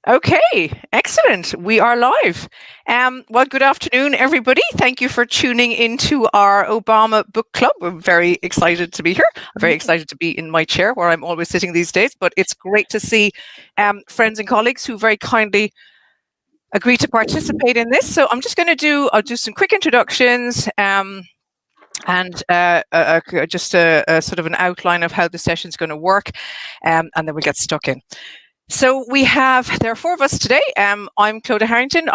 Okay, excellent. We are live. Well, good afternoon, everybody. Thank you for tuning into our Obama Book Club. We're very excited to be here. I'm very excited to be in my chair where I'm always sitting these days, but it's great to see friends and colleagues who very kindly agreed to participate in this. So I'm just going to I'll do some quick introductions and just a sort of an outline of how the session's going to work, and then we'll get stuck in. So there are four of us today. I'm Cloadah Harrington.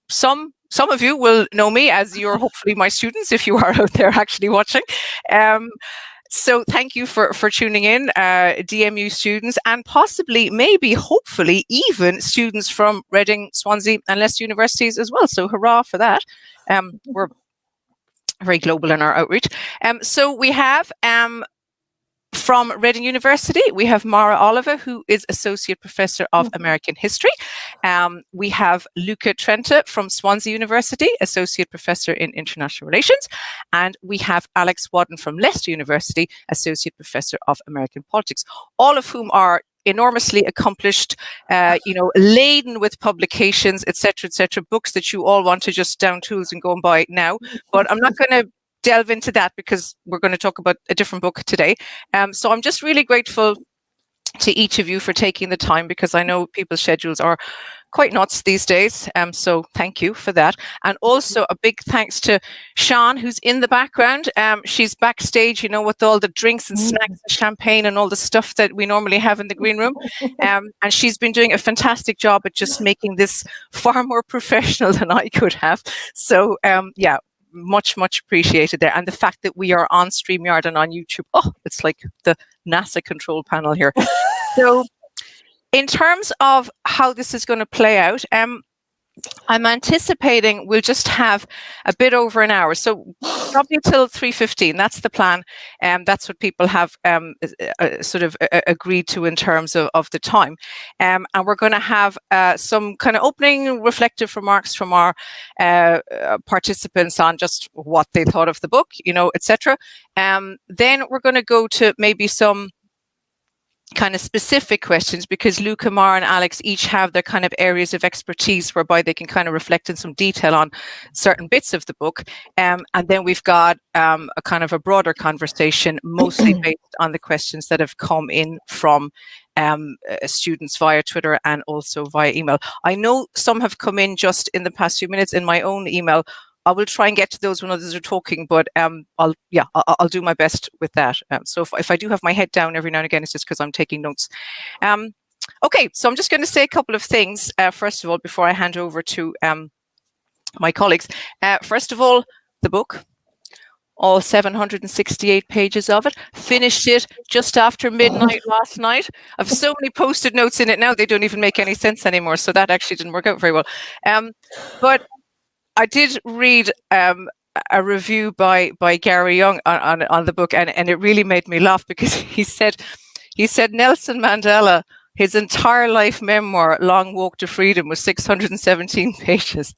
Some of you will know me as you're hopefully my students if you are out there actually watching. So thank you for tuning in, DMU students, and possibly, maybe, hopefully, even students from Reading, Swansea and Leicester universities as well. So hurrah for that. We're very global in our outreach. So we have from Reading University, we have Oliva, who is Associate Professor of American History. We have Luca Trenta from Swansea University, Associate Professor in International Relations. And we have Alex Waddan from Leicester University, Associate Professor of American Politics, all of whom are enormously accomplished, laden with publications, etc., books that you all want to just down tools and go and buy now. But I'm not going to delve into that because we're going to talk about a different book today. So I'm just really grateful to each of you for taking the time, because I know people's schedules are quite nuts these days. So thank you for that. And also a big thanks to Sean, who's in the background. She's backstage, with all the drinks and snacks and champagne and all the stuff that we normally have in the green room. And she's been doing a fantastic job at just making this far more professional than I could have. So much appreciated there. And the fact that we are on StreamYard and on YouTube, it's like the NASA control panel here. So in terms of how this is going to play out, I'm anticipating we'll just have a bit over an hour, so probably till 3:15. That's the plan. That's what people have sort of agreed to in terms of the time. And we're going to have some kind of opening reflective remarks from our participants on just what they thought of the book, etc. Then we're going to go to maybe some kind of specific questions, because Luca, Mara and Alex each have their kind of areas of expertise whereby they can kind of reflect in some detail on certain bits of the book. And then we've got a kind of a broader conversation, mostly based on the questions that have come in from students via Twitter and also via email. I know some have come in just in the past few minutes in my own email. I will try and get to those when others are talking, but I'll do my best with that. So if I do have my head down every now and again, it's just because I'm taking notes. Okay, so I'm just going to say a couple of things, first of all, before I hand over to my colleagues. First of all, the book, all 768 pages of it, finished it just after midnight last night. I've so many Post-it notes in it now, they don't even make any sense anymore, so that actually didn't work out very well. But I did read a review by Gary Young on the book, and it really made me laugh, because he said Nelson Mandela, his entire life memoir, Long Walk to Freedom, was 617 pages,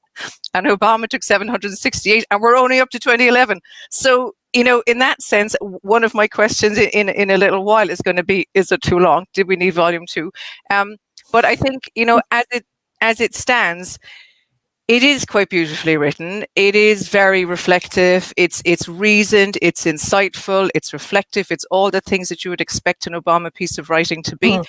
and Obama took 768, and we're only up to 2011. So, in that sense, one of my questions in a little while is going to be, is it too long? Did we need volume 2? But I think, as it stands, it is quite beautifully written. It is very reflective. It's reasoned. It's insightful. It's reflective. It's all the things that you would expect an Obama piece of writing to be.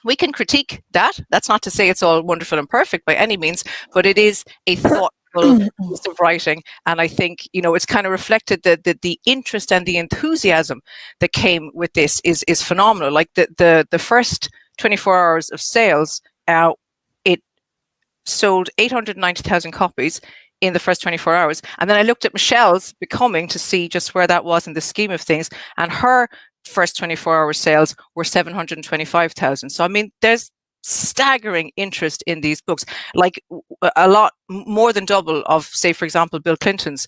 We can critique that. That's not to say it's all wonderful and perfect by any means, but it is a thoughtful piece of writing. And I think, it's kind of reflected that the interest and the enthusiasm that came with this is phenomenal. Like the first 24 hours of sales, sold 890,000 copies in the first 24 hours. And then I looked at Michelle's Becoming to see just where that was in the scheme of things. And her first 24-hour sales were 725,000. So, I mean, there's staggering interest in these books, like a lot more than double of, say, for example, Bill Clinton's.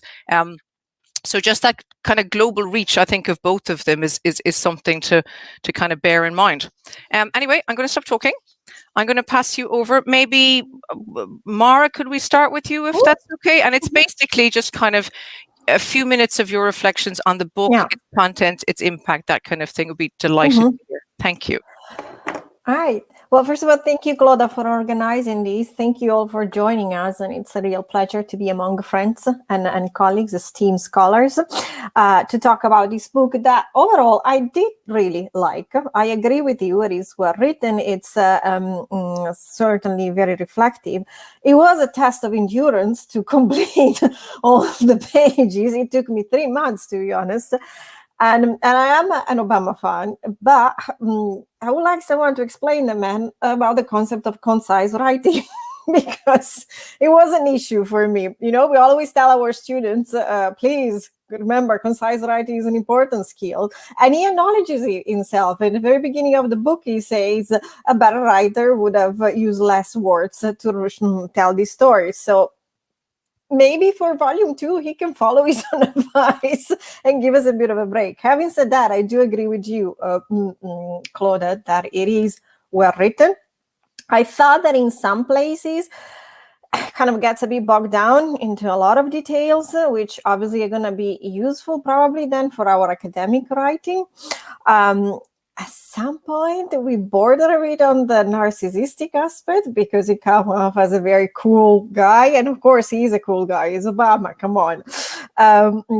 So just that kind of global reach, I think, of both of them is something to kind of bear in mind. Anyway, I'm going to stop talking. I'm going to pass you over. Maybe, Mara, could we start with you, if that's okay? And it's basically just kind of a few minutes of your reflections on the book, its content, its impact, that kind of thing. Would be delighted to hear. Thank you. All right. Well, first of all, thank you, Cloadah, for organizing this. Thank you all for joining us. And it's a real pleasure to be among friends and colleagues, esteemed scholars, to talk about this book that overall I did really like. I agree with you. It is well written. It's certainly very reflective. It was a test of endurance to complete all the pages. It took me 3 months, to be honest. And I am an Obama fan, but I would like someone to explain the man about the concept of concise writing, because it was an issue for me. You know, we always tell our students, please remember, concise writing is an important skill. And he acknowledges it himself. At the very beginning of the book, he says a better writer would have used less words to tell this story. So maybe for volume 2, he can follow his own advice and give us a bit of a break. Having said that, I do agree with you, Cloadah, that it is well written. I thought that in some places, kind of gets a bit bogged down into a lot of details, which obviously are going to be useful probably then for our academic writing. At some point, we border a bit on the narcissistic aspect because he comes off as a very cool guy. And of course, he is a cool guy. He's Obama, come on.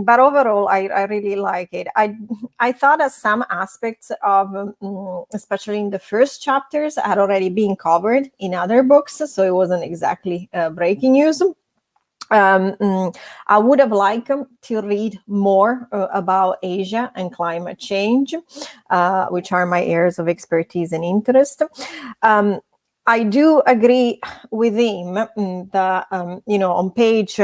But overall, I really like it. I thought that some aspects of, especially in the first chapters, had already been covered in other books. So it wasn't exactly breaking news. I would have liked to read more about Asia and climate change, which are my areas of expertise and interest. I do agree with him that, on page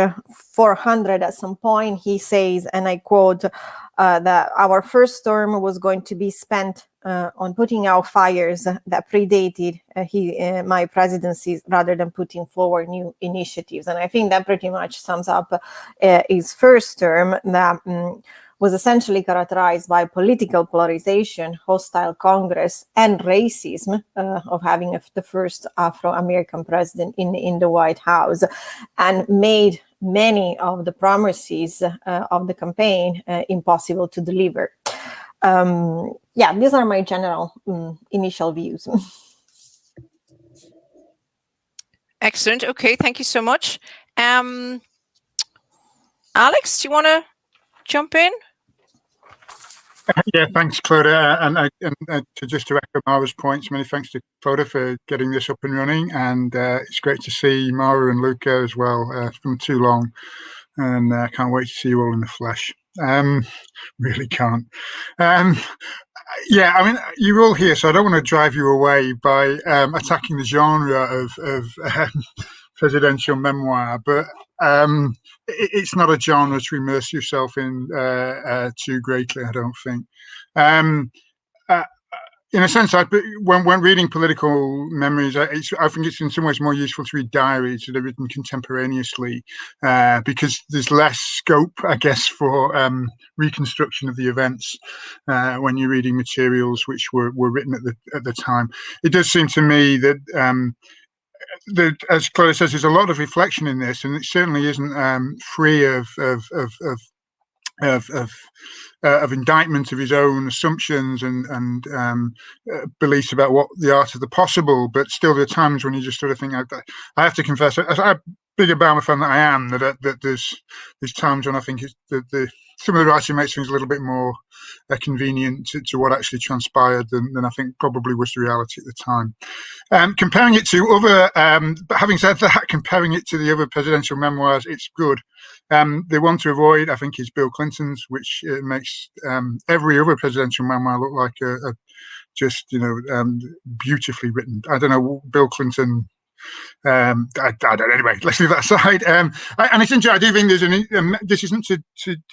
400 at some point, he says, and I quote, that our first term was going to be spent on putting out fires that predated my presidency rather than putting forward new initiatives. And I think that pretty much sums up his first term that was essentially characterized by political polarization, hostile Congress, and racism of having the first Afro-American president in the White House, and made many of the promises of the campaign impossible to deliver. These are my general initial views. Excellent. Okay, thank you so much. Alex, do you want to jump in? Yeah, thanks, Cloadah. And to echo Mara's points, many thanks to Cloadah for getting this up and running. And it's great to see Mara and Luca as well. It's been too long, and I can't wait to see you all in the flesh. Really can't. Yeah, I mean, you're all here, so I don't want to drive you away by attacking the genre of presidential memoir, but it's not a genre to immerse yourself in too greatly, I don't think. In a sense, when reading political memories, I think it's in some ways more useful to read diaries that are written contemporaneously, because there's less scope, I guess, for reconstruction of the events when you're reading materials which were written at the time. It does seem to me that as Cloadah says, there's a lot of reflection in this, and it certainly isn't free of indictment of his own assumptions and beliefs about what the art of the possible. But still, there are times when you just sort of think, I have to confess, as a big Obama fan that I am, that there's times when I think some of the writing makes things a little bit more convenient to what actually transpired than I think probably was the reality at the time. Comparing it to other, but having said that, comparing it to the other presidential memoirs, it's good. The one to avoid, I think, is Bill Clinton's, which makes every other presidential memoir look like just beautifully written. I don't know, Bill Clinton. I don't know. Anyway, let's leave that aside. And it's interesting. I do think there's this isn't to.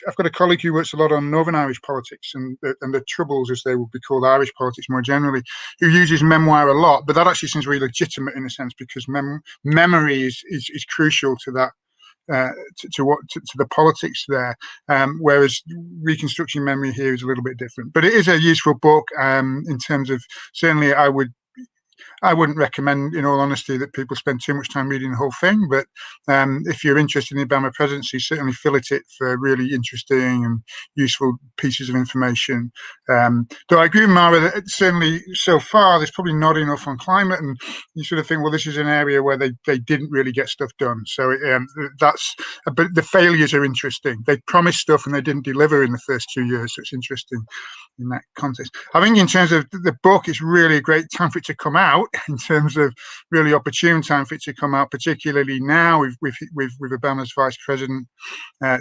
I've got a colleague who works a lot on Northern Irish politics and the troubles, as they would be called, Irish politics more generally, who uses memoir a lot. But that actually seems really legitimate in a sense, because memory is crucial to that. To the politics there, whereas reconstructing memory here is a little bit different. But it is a useful book in terms of, certainly I would I wouldn't recommend, in all honesty, that people spend too much time reading the whole thing. But if you're interested in the Obama presidency, certainly fillet it for really interesting and useful pieces of information. Though I agree with Mara that certainly so far there's probably not enough on climate, and you sort of think, well, this is an area where they didn't really get stuff done. So but the failures are interesting. They promised stuff and they didn't deliver in the first 2 years. So it's interesting in that context. I think in terms of the book, it's really a great time for it to come out, in terms of really opportune time for it to come out, particularly now with Obama's vice president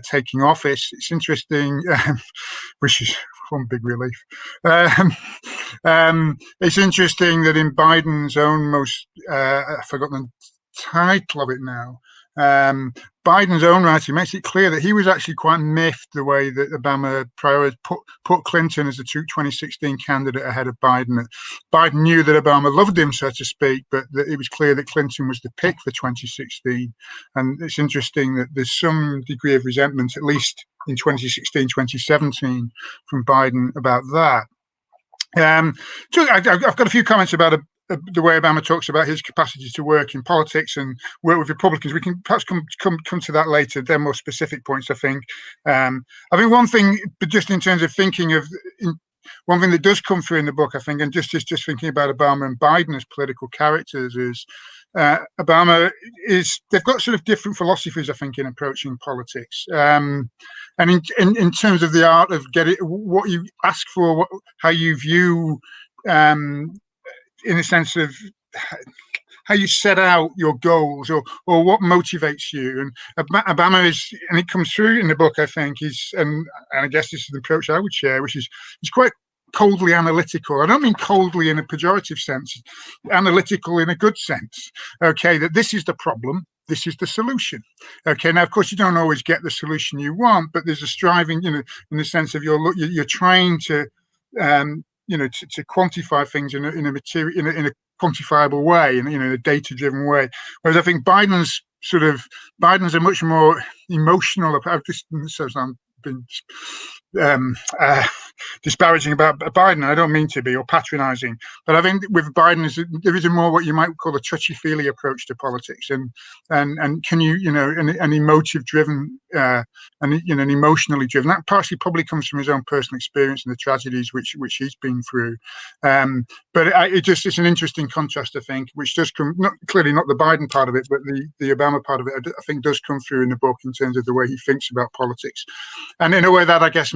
taking office. It's interesting, which is one big relief. It's interesting that in Biden's own I've forgotten the title of it now, Biden's own writing makes it clear that he was actually quite miffed the way that Obama put Clinton as the 2016 candidate ahead of Biden. Biden knew that Obama loved him, so to speak, but that it was clear that Clinton was the pick for 2016. And it's interesting that there's some degree of resentment, at least in 2016, 2017, from Biden about that. So I've got a few comments about the way Obama talks about his capacity to work in politics and work with Republicans. We can perhaps come to that later. They're more specific points, I think. I think one thing, but just in terms of thinking of one thing that does come through in the book, I think, and just thinking about Obama and Biden as political characters, is Obama they've got sort of different philosophies, I think, in approaching politics. And in terms of the art of what you ask for, how you view, in a sense of how you set out your goals, or what motivates you. And Obama and it comes through in the book, I think, and I guess this is the approach I would share, which is he's quite coldly analytical. I don't mean coldly in a pejorative sense, analytical in a good sense. Okay, that this is the problem, this is the solution. Okay, now of course you don't always get the solution you want, but there's a striving, in the sense of you're trying to to quantify things in a quantifiable way, in a data-driven way. Whereas I think Biden's a much more emotional approach. I'm being disparaging about Biden. I don't mean to be, or patronizing, but I think with Biden there is a more what you might call a touchy-feely approach to politics, and can you an emotive driven and emotionally driven. That partially probably comes from his own personal experience and the tragedies which he's been through. But it's an interesting contrast, I think, which does come clearly not the Biden part of it, but the Obama part of it, I think, does come through in the book in terms of the way he thinks about politics, and in a way that I guess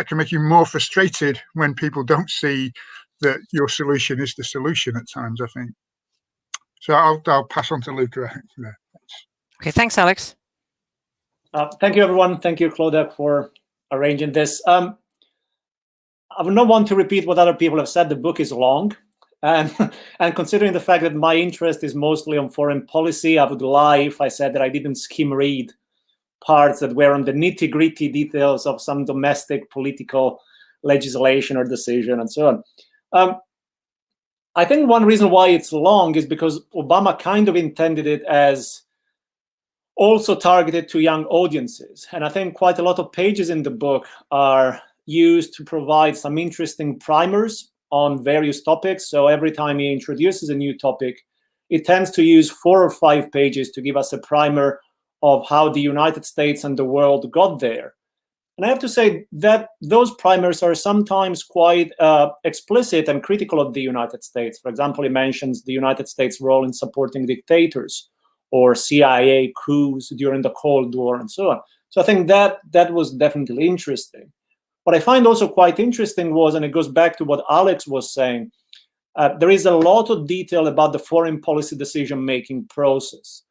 can make you more frustrated when people don't see that your solution is the solution at times, I think. So I'll pass on to Luca. Okay, thanks, Alex. Thank you, everyone. Thank you, Cloadah, for arranging this. I would not want to repeat what other people have said. The book is long. And considering the fact that my interest is mostly on foreign policy, I would lie if I said that I didn't skim read parts that were on the nitty-gritty details of some domestic political legislation or decision and so on. I think one reason why it's long is because Obama kind of intended it as also targeted to young audiences. And I think quite a lot of pages in the book are used to provide some interesting primers on various topics. So every time he introduces a new topic, it tends to use 4 or 5 pages to give us a primer of how the United States and the world got there. And I have to say that those primers are sometimes quite explicit and critical of the United States. For example, he mentions the United States' role in supporting dictators, or CIA coups during the Cold War, and so on. So I think that was definitely interesting. What I find also quite interesting was, and it goes back to what Alex was saying, there is a lot of detail about the foreign policy decision-making process.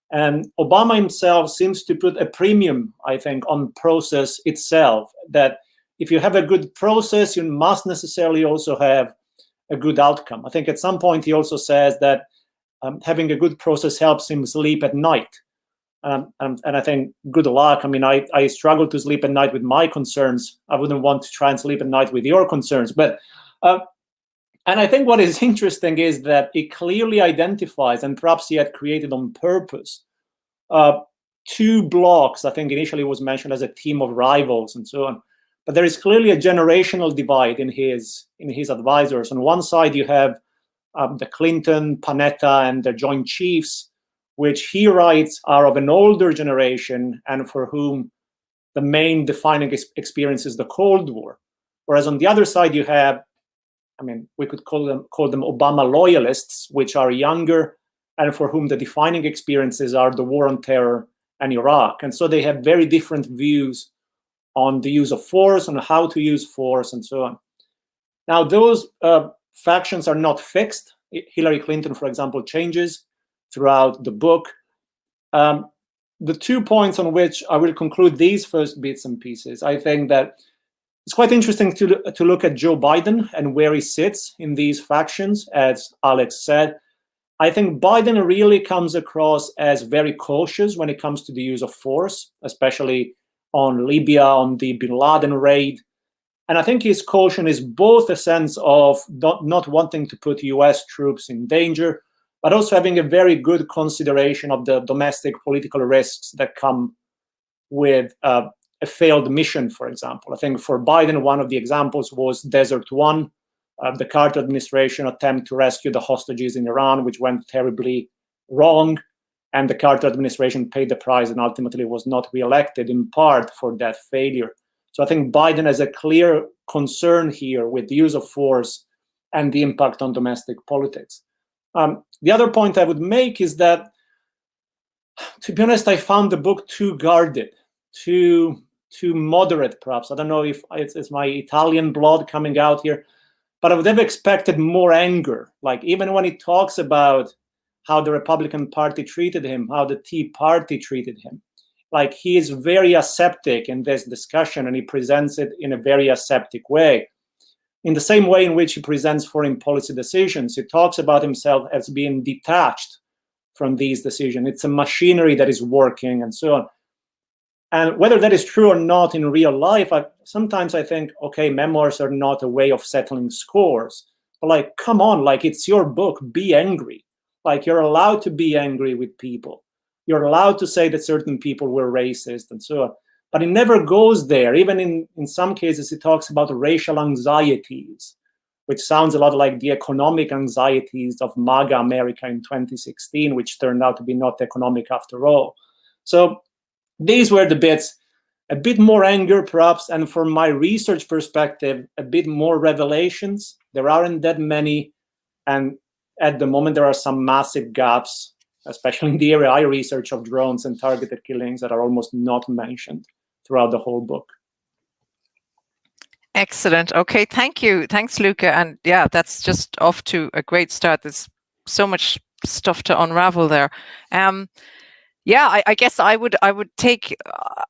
And Obama himself seems to put a premium, I think, on process itself, that if you have a good process, you must necessarily also have a good outcome. I think at some point he also says that having a good process helps him sleep at night. And I think good luck. I mean, I struggle to sleep at night with my concerns. I wouldn't want to try and sleep at night with your concerns. But and I think what is interesting is that it clearly identifies, and perhaps he had created on purpose, 2 blocks. I think initially it was mentioned as a team of rivals and so on. But there is clearly a generational divide in his advisors. On one side, you have the Clinton, Panetta, and the Joint Chiefs, which he writes are of an older generation and for whom the main defining experience is the Cold War. Whereas on the other side, you have, I mean, we could call them Obama loyalists, which are younger and for whom the defining experiences are the war on terror and Iraq. And so they have very different views on the use of force, on how to use force, and so on. Now, those factions are not fixed. Hillary Clinton, for example, changes throughout the book. The 2 points on which I will conclude these first bits and pieces, I think that it's quite interesting to look at Joe Biden and where he sits in these factions, as Alex said. I think Biden really comes across as very cautious when it comes to the use of force, especially on Libya, on the Bin Laden raid. And I think his caution is both a sense of not wanting to put US troops in danger, but also having a very good consideration of the domestic political risks that come with a failed mission, for example. I think for Biden, one of the examples was Desert One, the Carter administration attempt to rescue the hostages in Iran, which went terribly wrong. And the Carter administration paid the price and ultimately was not reelected in part for that failure. So I think Biden has a clear concern here with the use of force and the impact on domestic politics. The other point I would make is that, to be honest, I found the book too guarded, too moderate, perhaps. I don't know if it's my Italian blood coming out here, but I would have expected more anger. Like, even when he talks about how the Republican Party treated him, how the Tea Party treated him, like, he is very aseptic in this discussion, and he presents it in a very aseptic way. In the same way in which he presents foreign policy decisions, he talks about himself as being detached from these decisions. It's a machinery that is working, and so on. And whether that is true or not in real life, sometimes I think, okay, memoirs are not a way of settling scores. But, like, come on, like, it's your book, be angry. Like, you're allowed to be angry with people. You're allowed to say that certain people were racist and so on. But it never goes there. Even in some cases, it talks about racial anxieties, which sounds a lot like the economic anxieties of MAGA America in 2016, which turned out to be not economic after all. So these were the bits, a bit more anger perhaps, and from my research perspective, a bit more revelations. There aren't that many, and at the moment there are some massive gaps, especially in the area I research of drones and targeted killings, that are almost not mentioned throughout the whole book. Excellent. Okay, thank you. Thanks, Luca. And yeah, that's just off to a great start. There's so much stuff to unravel there. Yeah, I guess I would take,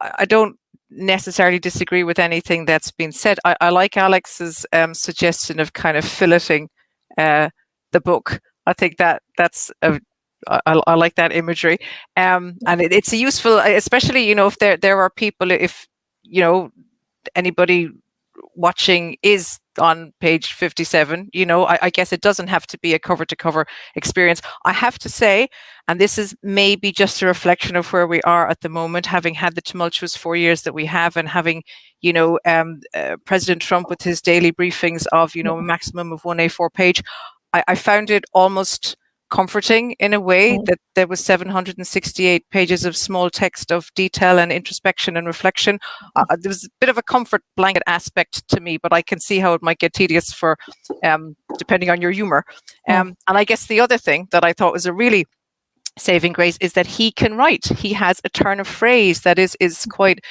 I don't necessarily disagree with anything that's been said. I like Alex's suggestion of kind of filleting the book. I think that's I like that imagery, and it's a useful, especially, you know, if there are people, if, you know, anybody watching is on page 57, you know, I guess it doesn't have to be a cover to cover experience. I have to say, and this is maybe just a reflection of where we are at the moment, having had the tumultuous 4 years that we have, and having, you know, President Trump with his daily briefings of, you know, a maximum of 1 A4 page. I found it almost comforting in a way that there was 768 pages of small text of detail and introspection and reflection. There was a bit of a comfort blanket aspect to me, but I can see how it might get tedious for depending on your humor. And I guess the other thing that I thought was a really saving grace is that he can write. He has a turn of phrase that is quite,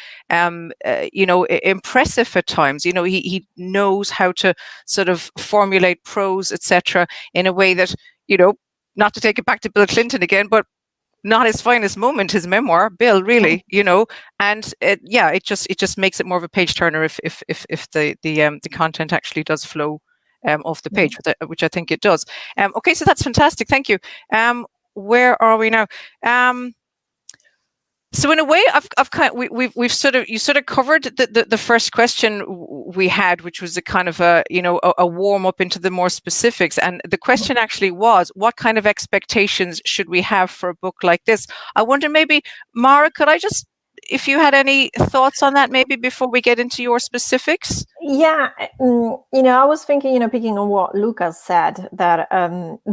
you know, impressive at times. You know, he knows how to sort of formulate prose, etc., in a way that, you know, not to take it back to Bill Clinton again, but not his finest moment, his memoir, Bill, really, you know, and it just makes it more of a page turner if the content actually does flow off the page, which I think it does. Okay, so that's fantastic. Thank you. Where are we now? So in a way, I've kind of, we've sort of covered the first question we had, which was a kind of a, you know, a warm up into the more specifics. And the question actually was, what kind of expectations should we have for a book like this? I wonder, maybe, Mara, could I just if you had any thoughts on that, maybe before we get into your specifics. Yeah, I was thinking, picking on what Lucas said, that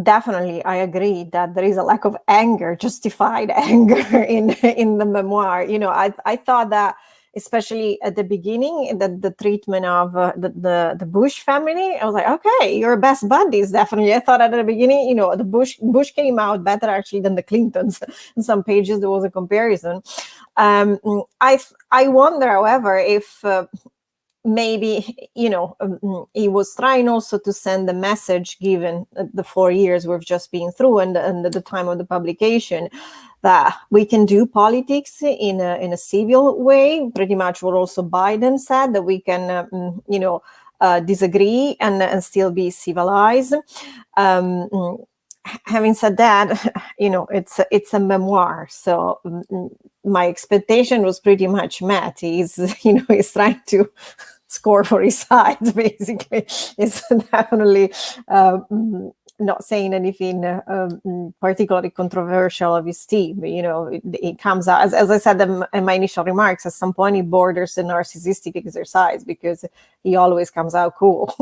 definitely I agree that there is a lack of anger, justified anger in the memoir. I thought that, especially at the beginning, the treatment of the Bush family, I was like, okay, your best buddies, definitely. I thought at the beginning, the Bush came out better actually than the Clintons. In some pages there was a comparison. I wonder, however, if maybe he was trying also to send the message, given the 4 years we've just been through and at the time of the publication, that we can do politics in a civil way. Pretty much what also Biden said, that we can disagree and still be civilized. Having said that, it's a memoir, so my expectation was pretty much met. He's trying to score for his side, basically. It's definitely not saying anything particularly controversial of his team. It comes out, as I said in my initial remarks, at some point it borders the narcissistic exercise, because he always comes out cool.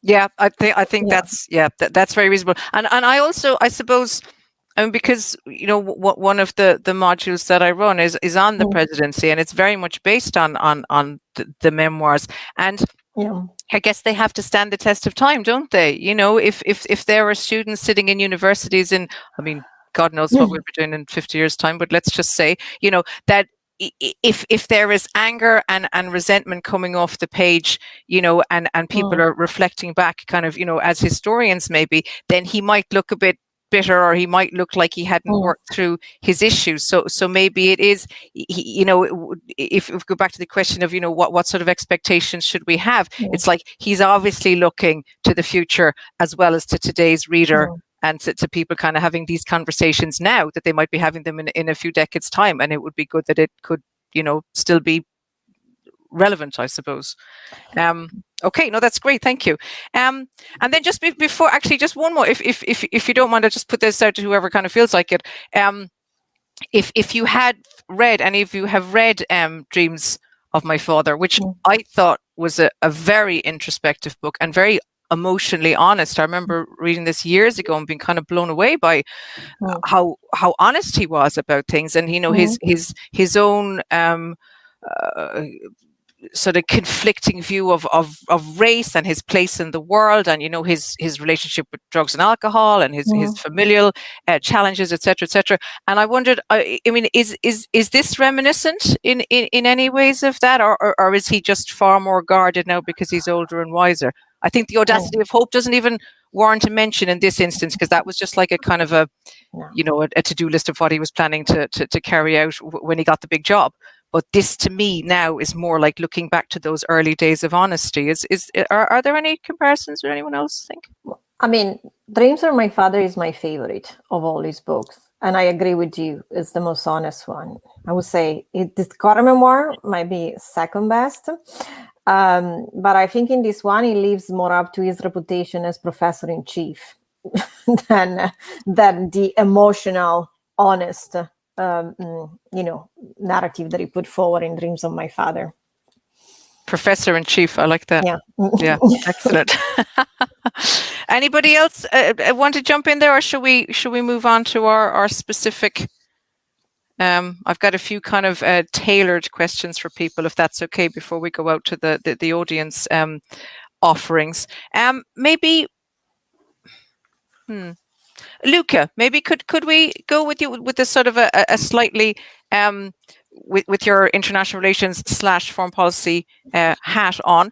Yeah, I think that's very reasonable. And I also, I suppose, because one of the modules that I run is on the presidency, and it's very much based on the memoirs, and I guess they have to stand the test of time, don't they? If there are students sitting in universities God knows what we'll be doing in 50 years' time, but let's just say, that if there is anger and resentment coming off the page, and people are reflecting back kind of, as historians maybe, then he might look a bit bitter, or he might look like he hadn't worked through his issues. So maybe it is, if we go back to the question of, what sort of expectations should we have? It's like he's obviously looking to the future as well as to today's reader. And to people kind of having these conversations now, that they might be having them in a few decades' time. And it would be good that it could, still be relevant, I suppose. Okay, no, that's great. Thank you. And then just before, actually, just one more, if you don't mind, I'll just put this out to whoever kind of feels like it. If you had read, any of you have read Dreams of My Father, which I thought was a very introspective book and very emotionally honest. I remember reading this years ago and being kind of blown away by how honest he was about things, and his own sort of conflicting view of race and his place in the world, and his relationship with drugs and alcohol, and his familial challenges, etc. And I wondered, is this reminiscent in any ways of that, or is he just far more guarded now because he's older and wiser? I think the audacity of hope doesn't even warrant a mention in this instance, because that was just like a kind of a to-do list of what he was planning to carry out when he got the big job. But this, to me, now is more like looking back to those early days of honesty. Are there any comparisons, or anyone else think? Dreams of My Father is my favorite of all his books, and I agree with you. It's the most honest one. I would say the Cloadah memoir might be second best. But I think in this one, he lives more up to his reputation as professor-in-chief than the emotional, honest, narrative that he put forward in Dreams of My Father. Professor-in-chief, I like that. Yeah, excellent. Anybody else want to jump in there, or should we move on to our specific? I've got a few kind of tailored questions for people, if that's okay, before we go out to the audience offerings. Maybe, Luca, maybe could we go with you with this sort of a slightly with your international relations / foreign policy hat on?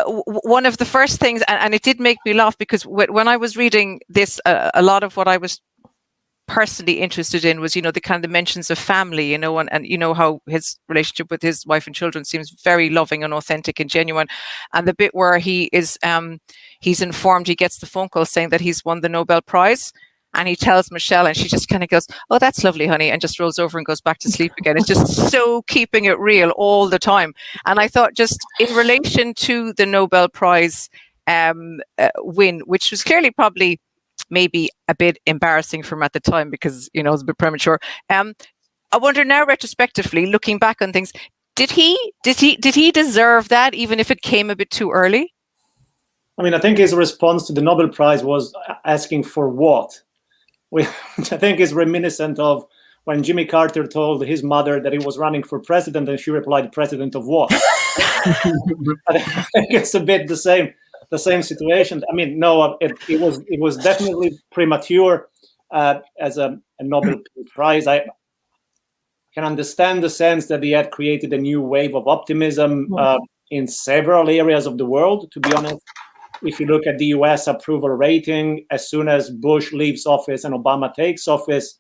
One of the first things, and it did make me laugh, because when I was reading this, a lot of what I was personally interested in was, the kind of mentions of family, and how his relationship with his wife and children seems very loving and authentic and genuine. And the bit where he is, he's informed, he gets the phone call saying that he's won the Nobel Prize, and he tells Michelle, and she just kind of goes, "Oh, that's lovely, honey," and just rolls over and goes back to sleep again. It's just so keeping it real all the time. And I thought, just in relation to the Nobel Prize win, which was clearly probably maybe a bit embarrassing for him at the time because, it was a bit premature. I wonder now, retrospectively, looking back on things, did he deserve that, even if it came a bit too early? I mean, I think his response to the Nobel Prize was asking for what? Which I think is reminiscent of when Jimmy Carter told his mother that he was running for president, and she replied, "President of what?" I think it's a bit the same situation. I mean, no, it was definitely premature as a Nobel Prize. I can understand the sense that he had created a new wave of optimism in several areas of the world, to be honest. If you look at the US approval rating, as soon as Bush leaves office and Obama takes office,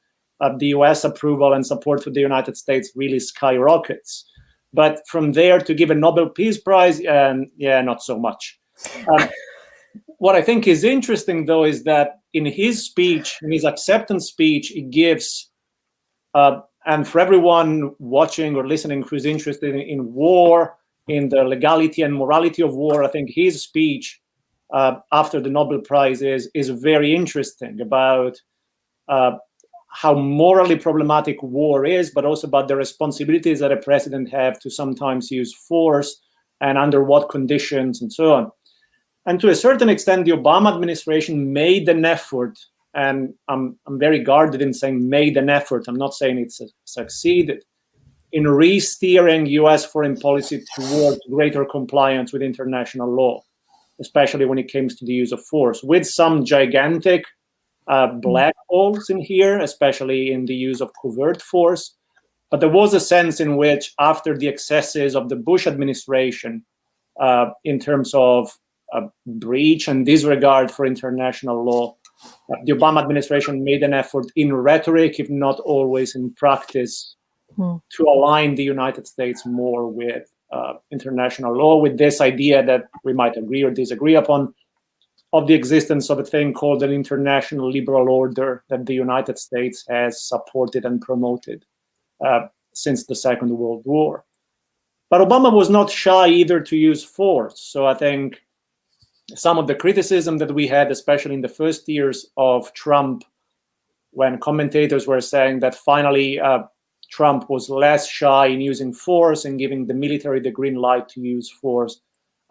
the US approval and support for the United States really skyrockets. But from there to give a Nobel Peace Prize, not so much. What I think is interesting, though, is that in his speech, in his acceptance speech, he gives, and for everyone watching or listening who's interested in war, in the legality and morality of war, I think his speech after the Nobel Prize is very interesting about how morally problematic war is, but also about the responsibilities that a president have to sometimes use force and under what conditions and so on. And to a certain extent, the Obama administration made an effort, and I'm very guarded in saying made an effort. I'm not saying it's succeeded in re-steering US foreign policy towards greater compliance with international law, especially when it comes to the use of force, with some gigantic black holes in here, especially in the use of covert force. But there was a sense in which, after the excesses of the Bush administration, in terms of breach and disregard for international law, the Obama administration made an effort in rhetoric, if not always in practice, to align the United States more with international law, with this idea that we might agree or disagree upon, of the existence of a thing called an international liberal order that the United States has supported and promoted since the Second World War. But Obama was not shy either to use force. So I think some of the criticism that we had, especially in the first years of Trump, when commentators were saying that finally Trump was less shy in using force and giving the military the green light to use force,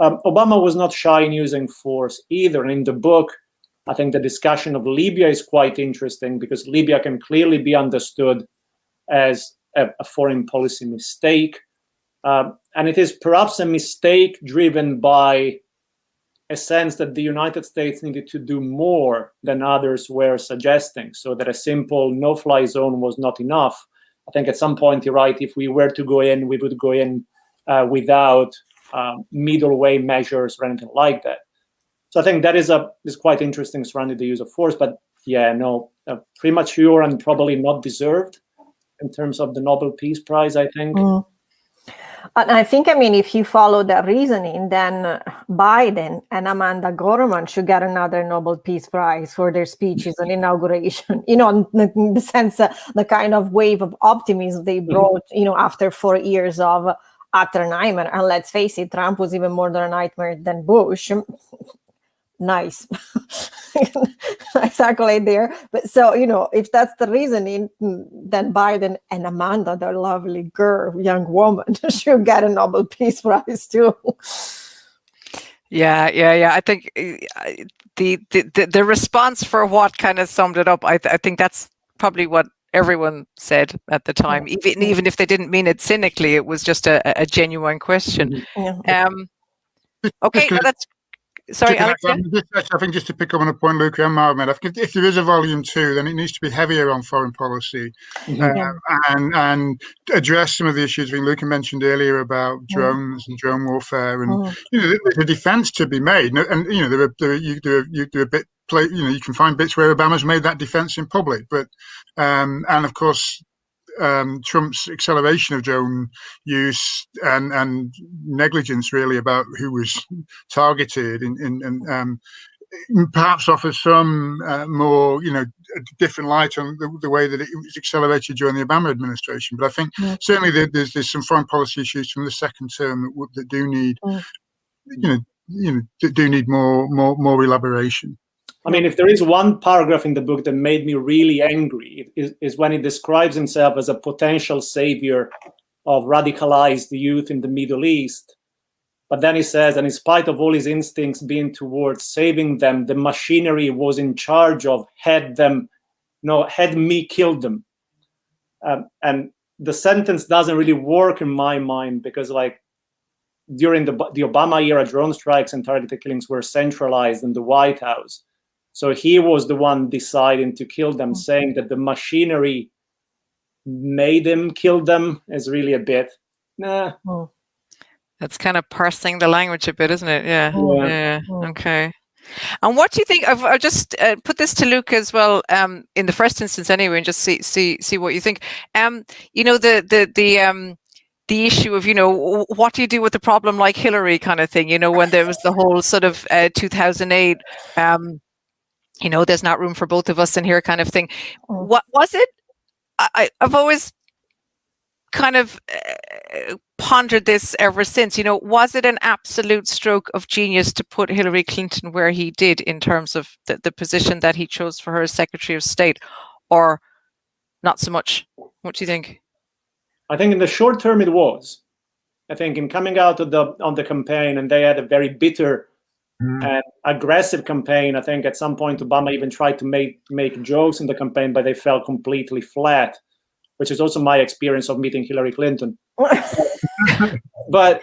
Obama was not shy in using force either. And in the book, I think the discussion of Libya is quite interesting, because Libya can clearly be understood as a foreign policy mistake. And it is perhaps a mistake driven by a sense that the United States needed to do more than others were suggesting, so that a simple no-fly zone was not enough. I think at some point, you're right, if we were to go in, we would go in without middle way measures or anything like that. So I think that is quite interesting surrounding the use of force, but premature and probably not deserved in terms of the Nobel Peace Prize, I think. And I think, if you follow that reasoning, then Biden and Amanda Gorman should get another Nobel Peace Prize for their speeches on inauguration, in the sense, the kind of wave of optimism they brought, after 4 years of utter nightmare. And let's face it, Trump was even more than a nightmare than Bush. Nice. Nice accolade there. But so, if that's the reasoning, then Biden and Amanda, their lovely girl, young woman, should get a Nobel Peace Prize too. Yeah. I think the response for what kind of summed it up, I think that's probably what everyone said at the time, even if they didn't mean it cynically. It was just a genuine question. Okay, that's. Sorry, Alex. I think just to pick up on a point Luca and Mara made, I think if there is a volume 2, then it needs to be heavier on foreign policy and address some of the issues. I think Luca mentioned earlier about drones and drone warfare, and there's a defense to be made. And you can find bits where Obama's made that defense in public, but and of course, Trump's acceleration of drone use and negligence really about who was targeted and perhaps offers some more different light on the way that it was accelerated during the Obama administration. But I think certainly there's some foreign policy issues from the second term that do need do need more elaboration. I mean, if there is one paragraph in the book that made me really angry, is when he describes himself as a potential savior of radicalized youth in the Middle East. But then he says, and in spite of all his instincts being towards saving them, the machinery he was in charge of had me kill them. And the sentence doesn't really work in my mind, because like during the Obama era, drone strikes and targeted killings were centralized in the White House. So he was the one deciding to kill them. Saying that the machinery made him kill them is really a bit, nah. That's kind of parsing the language a bit, isn't it? Yeah. Okay. And what do you think? I've just put this to Luca as well, in the first instance anyway, and just see what you think. You know, the issue of, you know, what do you do with the problem like Hillary kind of thing? You know, when there was the whole sort of 2008, you know, there's not room for both of us in here kind of thing. What was it? I've always kind of pondered this ever since. You know, was it an absolute stroke of genius to put Hillary Clinton where he did in terms of the position that he chose for her as Secretary of State, or not so much? What do you think? I think in the short term it was. I think in coming out of on the campaign, and they had a very bitter and aggressive campaign. I think at some point Obama even tried to make jokes in the campaign, but they fell completely flat, which is also my experience of meeting Hillary Clinton. But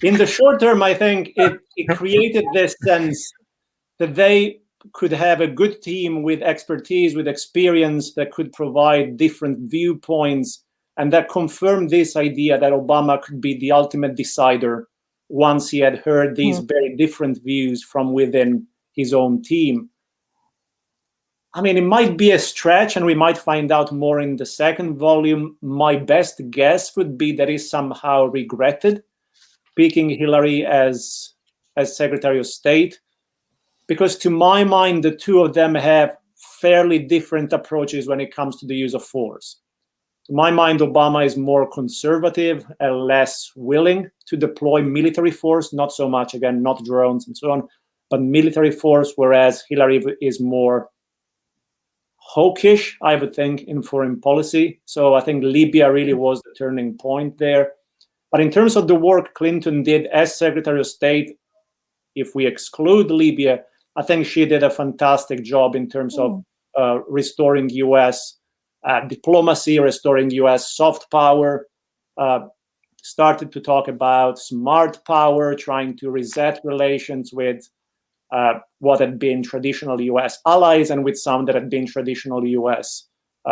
in the short term, I think it created this sense that they could have a good team with expertise, with experience, that could provide different viewpoints, and that confirmed this idea that Obama could be the ultimate decider once he had heard these very different views from within his own team. I mean, it might be a stretch, and we might find out more in the second volume. My best guess would be that he somehow regretted picking Hillary as Secretary of State, because to my mind, the two of them have fairly different approaches when it comes to the use of force. To my mind, Obama is more conservative and less willing to deploy military force, not so much, again, not drones and so on, but military force, whereas Hillary is more hawkish, I would think, in foreign policy. So I think Libya really was the turning point there. But in terms of the work Clinton did as Secretary of State, if we exclude Libya, I think she did a fantastic job in terms of restoring U.S. Diplomacy, restoring U.S. soft power, started to talk about smart power, trying to reset relations with what had been traditional U.S. allies and with some that had been traditional U.S.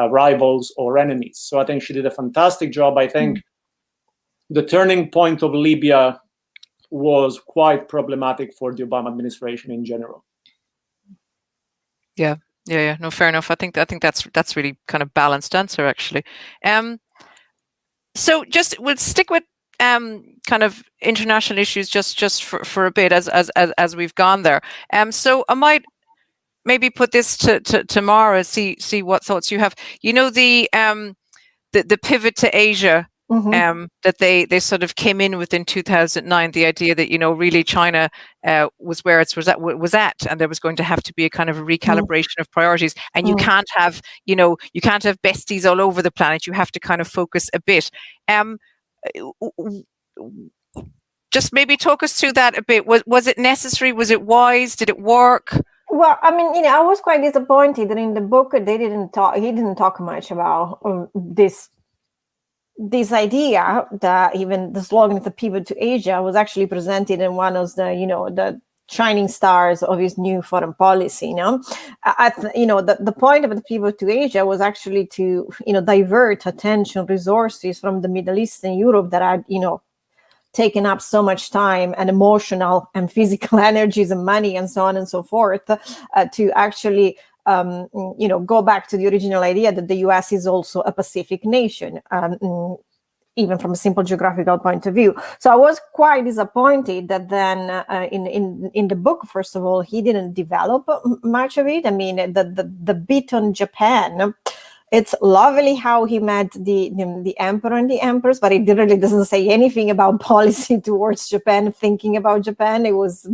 rivals or enemies. So I think she did a fantastic job. I think the turning point of Libya was quite problematic for the Obama administration in general. Yeah. No, fair enough. I think that's really kind of balanced answer, actually. So just we'll stick with kind of international issues just for a bit as we've gone there. So I might maybe put this to Mara, see what thoughts you have. You know, the pivot to Asia. That they sort of came in with in 2009, the idea that, you know, really China was where it was at, and there was going to have to be a kind of a recalibration of priorities. And you can't have besties all over the planet. You have to kind of focus a bit. Just maybe talk us through that a bit. Was it necessary? Was it wise? Did it work? Well, I mean, you know, I was quite disappointed that in the book he didn't talk much about this idea that even the slogan of the pivot to Asia was actually presented in one of the, you know, the shining stars of his new foreign policy. You know, the point of the pivot to Asia was actually to, you know, divert attention, resources from the Middle East and Europe that had, you know, taken up so much time and emotional and physical energies and money and so on and so forth, to actually go back to the original idea that the US is also a Pacific nation, even from a simple geographical point of view. So I was quite disappointed that then in the book, first of all, he didn't develop much of it. I mean, the bit on Japan It's lovely how he met the emperor and the empress, but it really doesn't say anything about policy towards Japan, thinking about Japan. It was,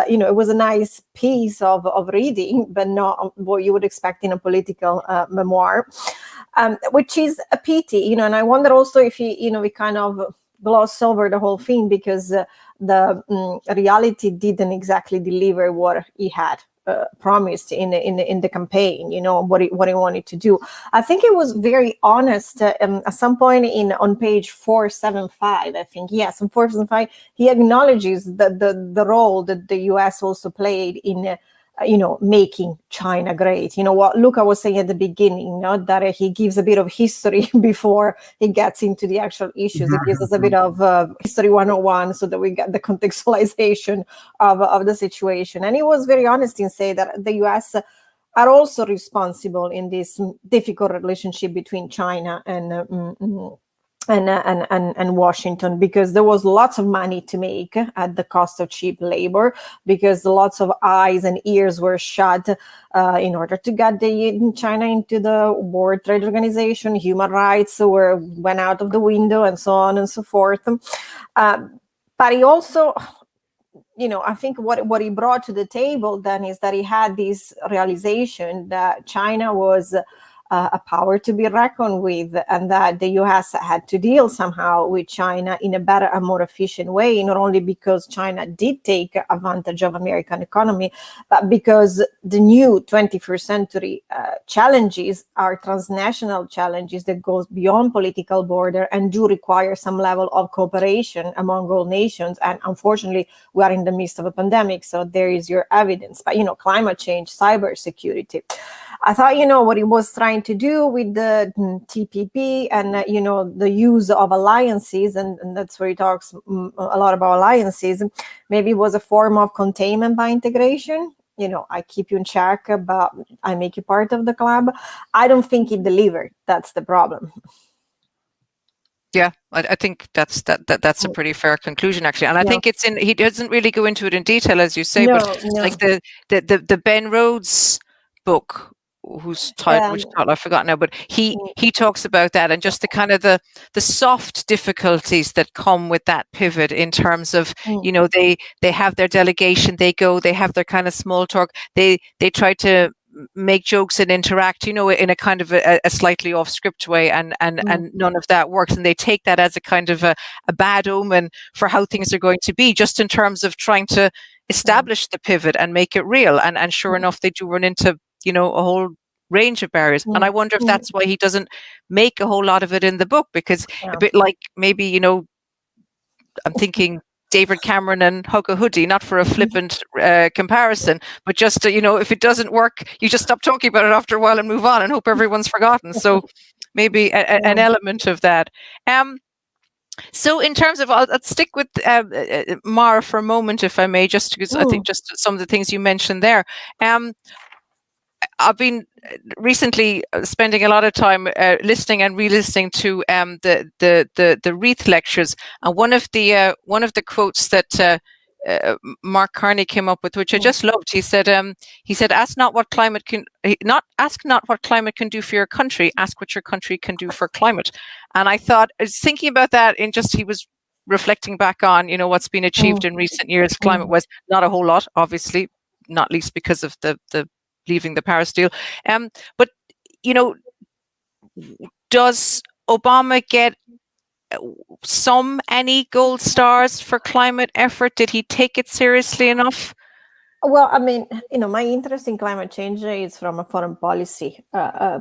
it was a nice piece of reading, but not what you would expect in a political memoir, which is a pity, and I wonder also if we kind of gloss over the whole thing because the reality didn't exactly deliver what he had promised in the campaign, what he wanted to do. I think it was very honest at some point on page 475, I think. Yes, on 475, he acknowledges the role that the US also played in making China great. What Luca was saying at the beginning, that he gives a bit of history before he gets into the actual issues. It gives us a bit of history 101 so that we get the contextualization of the situation. And he was very honest in saying that the US are also responsible in this difficult relationship between China and Washington, because there was lots of money to make at the cost of cheap labor, because lots of eyes and ears were shut in order to get China into the World Trade Organization. Human rights went out of the window, and so on and so forth. But he also, I think what he brought to the table then is that he had this realization that China was a power to be reckoned with, and that the US had to deal somehow with China in a better and more efficient way, not only because China did take advantage of American economy, but because the new 21st century challenges are transnational challenges that goes beyond political border and do require some level of cooperation among all nations. And unfortunately, we are in the midst of a pandemic, so there is your evidence. But, climate change, cybersecurity. I thought, what he was trying to do with the TPP and, the use of alliances, and that's where he talks a lot about alliances, maybe it was a form of containment by integration. I keep you in check, but I make you part of the club. I don't think it delivered. That's the problem. Yeah, I think that's a pretty fair conclusion, actually. And I think he doesn't really go into it in detail, as you say, but like the Ben Rhodes book, whose title, which title I forgot now, but he talks about that, and just the kind of the soft difficulties that come with that pivot in terms of, they have their delegation, they have their kind of small talk, they try to make jokes and interact, in a kind of a slightly off script way, and none of that works, and they take that as a kind of a bad omen for how things are going to be, just in terms of trying to establish the pivot and make it real, and sure enough, they do run into a whole range of barriers. And I wonder if that's why he doesn't make a whole lot of it in the book, because a bit like maybe, I'm thinking David Cameron and Hug a Hoodie, not for a flippant comparison, but just if it doesn't work, you just stop talking about it after a while and move on and hope everyone's forgotten. So maybe an element of that. So in terms of, I'll stick with Mara for a moment, if I may, just because I think just some of the things you mentioned there. I've been recently spending a lot of time listening and re-listening to the Wreath lectures, and one of the quotes that Mark Carney came up with, which I just loved. He said, "Ask not what climate can do for your country. Ask what your country can do for climate." And I thought, I was thinking about that, he was reflecting back on what's been achieved in recent years. Climate was not a whole lot, obviously, not least because of the leaving the Paris deal. But does Obama get any gold stars for climate effort? Did he take it seriously enough? Well, I mean, my interest in climate change is from a foreign policy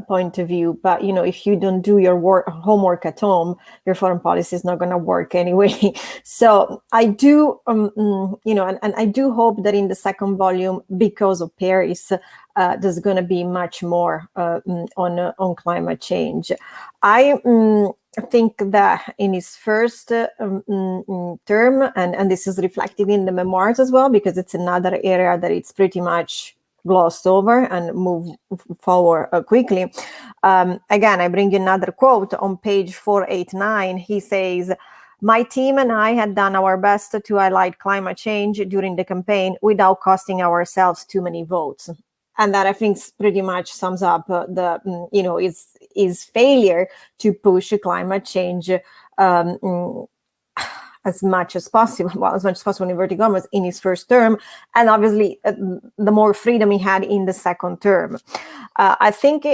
point of view. But, if you don't do your homework at home, your foreign policy is not going to work anyway. So I do, and I do hope that in the second volume, because of Paris, there's going to be much more on climate change. I think that in his first term, and this is reflected in the memoirs as well, because it's another area that it's pretty much glossed over and move forward quickly. Again, I bring you another quote on page 489. He says, "My team and I had done our best to highlight climate change during the campaign without costing ourselves too many votes." and that I think pretty much sums up his failure to push climate change as much as possible, in inverted commas, in his first term, and obviously the more freedom he had in the second term. I think,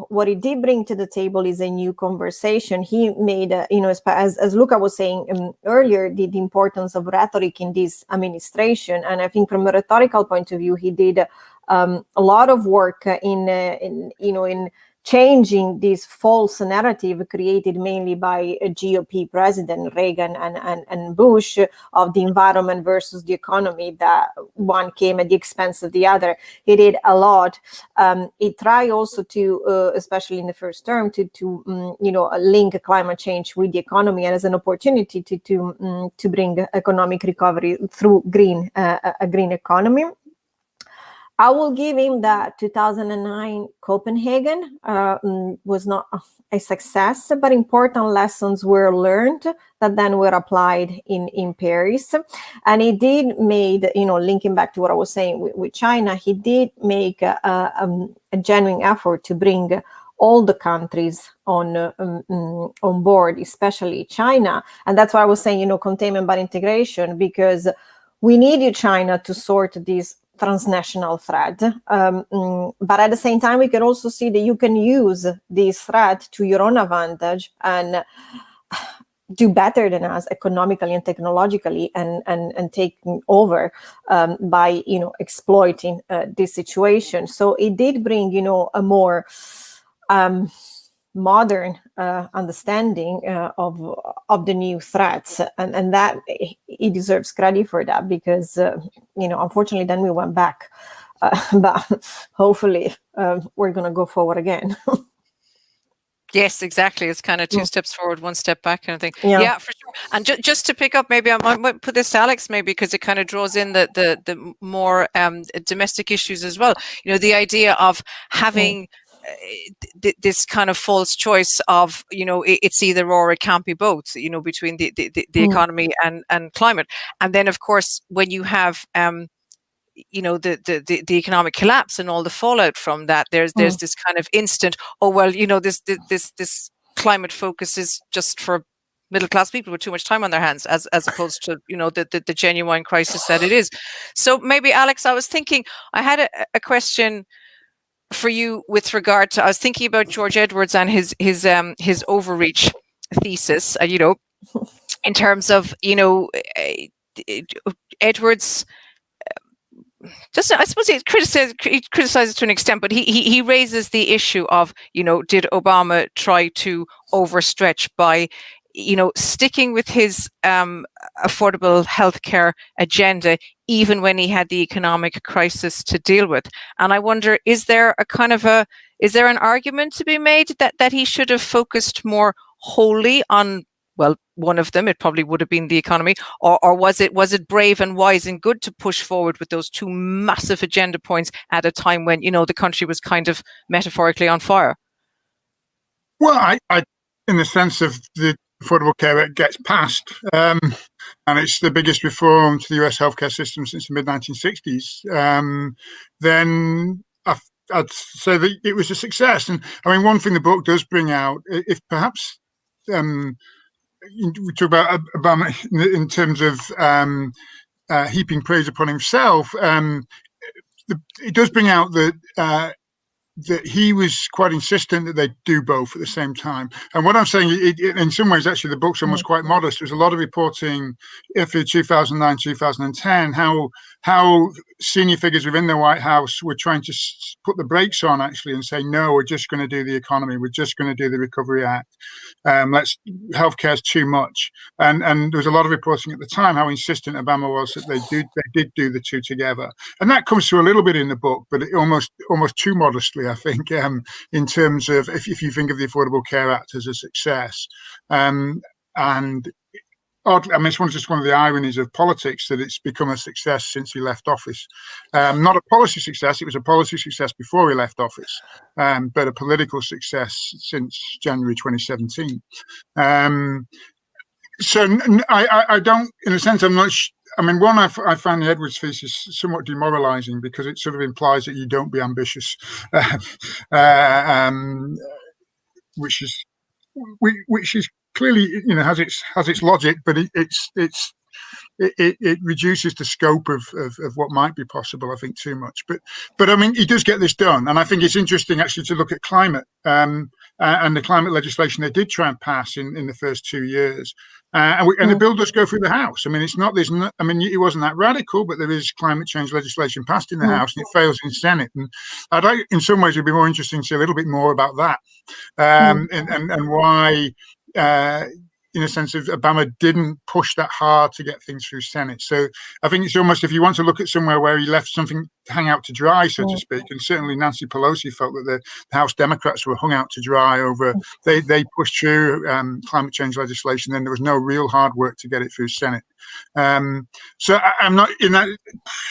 what he did bring to the table is a new conversation. He made, as Luca was saying earlier, the importance of rhetoric in this administration. And I think from a rhetorical point of view, he did a lot of work in changing this false narrative created mainly by a GOP president, Reagan and Bush, of the environment versus the economy, that one came at the expense of the other. He did a lot. He tried also to, especially in the first term, to link climate change with the economy and as an opportunity to bring economic recovery through a green economy. I will give him that 2009 Copenhagen was not a success, but important lessons were learned that then were applied in Paris. And he did made, linking back to what I was saying with China, he did make a genuine effort to bring all the countries on board, especially China. And that's why I was saying, containment by integration, because we needed China to sort these transnational threat. But at the same time, we can also see that you can use this threat to your own advantage and do better than us economically and technologically and taking over by, exploiting this situation. So it did bring, a more modern understanding of the new threats, and that he deserves credit for that, because unfortunately then we went back, but hopefully we're going to go forward again. Yes, exactly. It's kind of two steps forward, one step back kind of thing. Yeah, for sure. And just to pick up, maybe I might put this to Alex, maybe, because it kind of draws in the more domestic issues as well. The idea of having this kind of false choice of, it's either or, it can't be both, between the economy and climate. And then, of course, when you have, the economic collapse and all the fallout from that, there's this kind of instant, this climate focus is just for middle class people with too much time on their hands, as opposed to, the genuine crisis that it is. So maybe, Alex, I was thinking, I had a question for you with regard to, I was thinking about George Edwards and his overreach thesis, in terms of, Edwards, just, I suppose he criticizes to an extent, but he raises the issue of, did Obama try to overstretch by, sticking with his affordable healthcare agenda, even when he had the economic crisis to deal with. And I wonder, is there an argument to be made that he should have focused more wholly on, well, one of them, it probably would have been the economy, or was it brave and wise and good to push forward with those two massive agenda points at a time when, the country was kind of metaphorically on fire? Well, I in the sense of the Affordable Care Act gets passed, and it's the biggest reform to the US healthcare system since the mid-1960s, then I'd say that it was a success. And I mean, one thing the book does bring out, if perhaps we talk about Obama in terms of heaping praise upon himself, it does bring out that he was quite insistent that they do both at the same time. And what I'm saying, in some ways, actually, the book's almost quite modest. There's a lot of reporting for 2009, 2010, how senior figures within the White House were trying to put the brakes on, actually, and say, no, we're just going to do the economy. We're just going to do the Recovery Act. Healthcare's too much. And there was a lot of reporting at the time how insistent Obama was that they did do the two together. And that comes through a little bit in the book, but almost too modestly, I think, in terms of if you think of the Affordable Care Act as a success. And oddly, I mean, it's just one of the ironies of politics that it's become a success since he left office. Not a policy success, it was a policy success before he left office, but a political success since January 2017. So I don't, in a sense, I'm not I mean, one, I find the Edwards thesis somewhat demoralizing because it sort of implies that you don't be ambitious, which is clearly, has its logic, but it reduces the scope of what might be possible, I think, too much. But I mean, he does get this done, and I think it's interesting actually to look at climate and the climate legislation they did try and pass in the first 2 years. And the bill does go through the House. I mean, it wasn't that radical, but there is climate change legislation passed in the House, and it fails in Senate. And I'd like, in some ways, it'd be more interesting to see a little bit more about that, and why, in a sense, of Obama didn't push that hard to get things through Senate. So I think it's almost, if you want to look at somewhere where he left something to hang out to dry, so to speak, and certainly Nancy Pelosi felt that the House Democrats were hung out to dry over, they pushed through climate change legislation, then there was no real hard work to get it through Senate. So I'm not in that,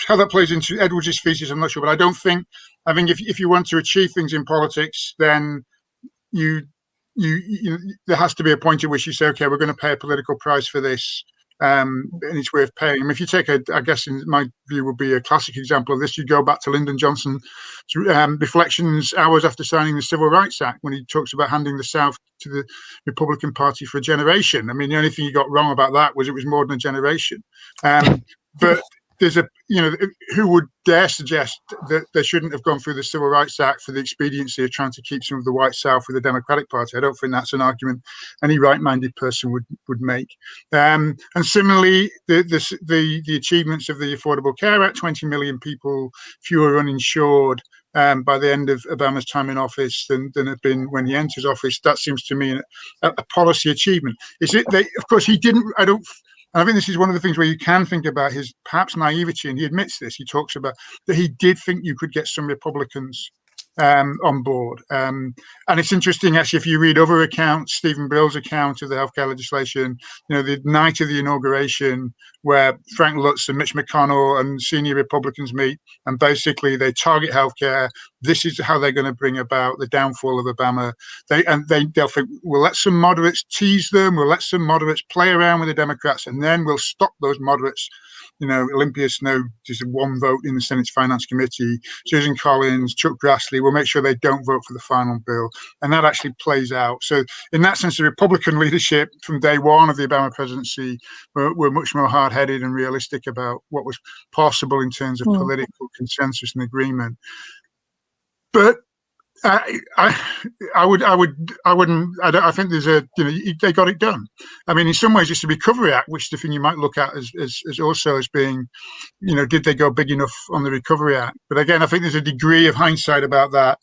how that plays into Edwards' thesis, I'm not sure, but I think if you want to achieve things in politics, then there has to be a point at which you say, okay, we're going to pay a political price for this, and it's worth paying. I mean, if you take I guess in my view would be a classic example of this, you go back to Lyndon Johnson's reflections hours after signing the Civil Rights Act, when he talks about handing the South to the Republican Party for a generation. I mean, the only thing he got wrong about that was it was more than a generation. But there's who would dare suggest that they shouldn't have gone through the Civil Rights Act for the expediency of trying to keep some of the white South with the Democratic Party? I don't think that's an argument any right-minded person would make. And similarly, the achievements of the Affordable Care Act, 20 million people fewer uninsured by the end of Obama's time in office than have been when he enters office. That seems to me a policy achievement. Of course, he didn't. I think this is one of the things where you can think about his perhaps naivety, and he admits this. He talks about that he did think you could get some Republicans on board. And it's interesting, actually, if you read other accounts, Stephen Brill's account of the healthcare legislation, the night of the inauguration, where Frank Lutz and Mitch McConnell and senior Republicans meet, and basically they target healthcare. This is how they're going to bring about the downfall of Obama. They'll think, we'll let some moderates tease them, we'll let some moderates play around with the Democrats, and then we'll stop those moderates. Olympia Snowe, just one vote in the Senate's Finance Committee, Susan Collins, Chuck Grassley, will make sure they don't vote for the final bill. And that actually plays out. So in that sense, the Republican leadership from day one of the Obama presidency were much more hard-headed and realistic about what was possible in terms of political consensus and agreement. But I think there's they got it done. I mean, in some ways, it's the Recovery Act, which is the thing you might look at as also as being, did they go big enough on the Recovery Act? But again, I think there's a degree of hindsight about that.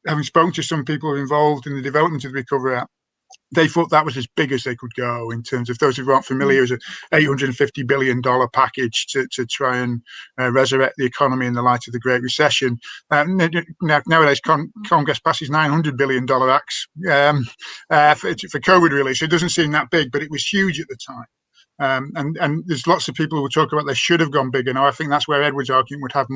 Having spoken to some people involved in the development of the Recovery Act, they thought that was as big as they could go in terms of, those who aren't familiar, it was an $850 billion package to try and resurrect the economy in the light of the Great Recession. Nowadays, Congress passes $900 billion acts for COVID relief. So it doesn't seem that big, but it was huge at the time. And there's lots of people who will talk about they should have gone bigger. Now, I think that's where Edwards' argument would have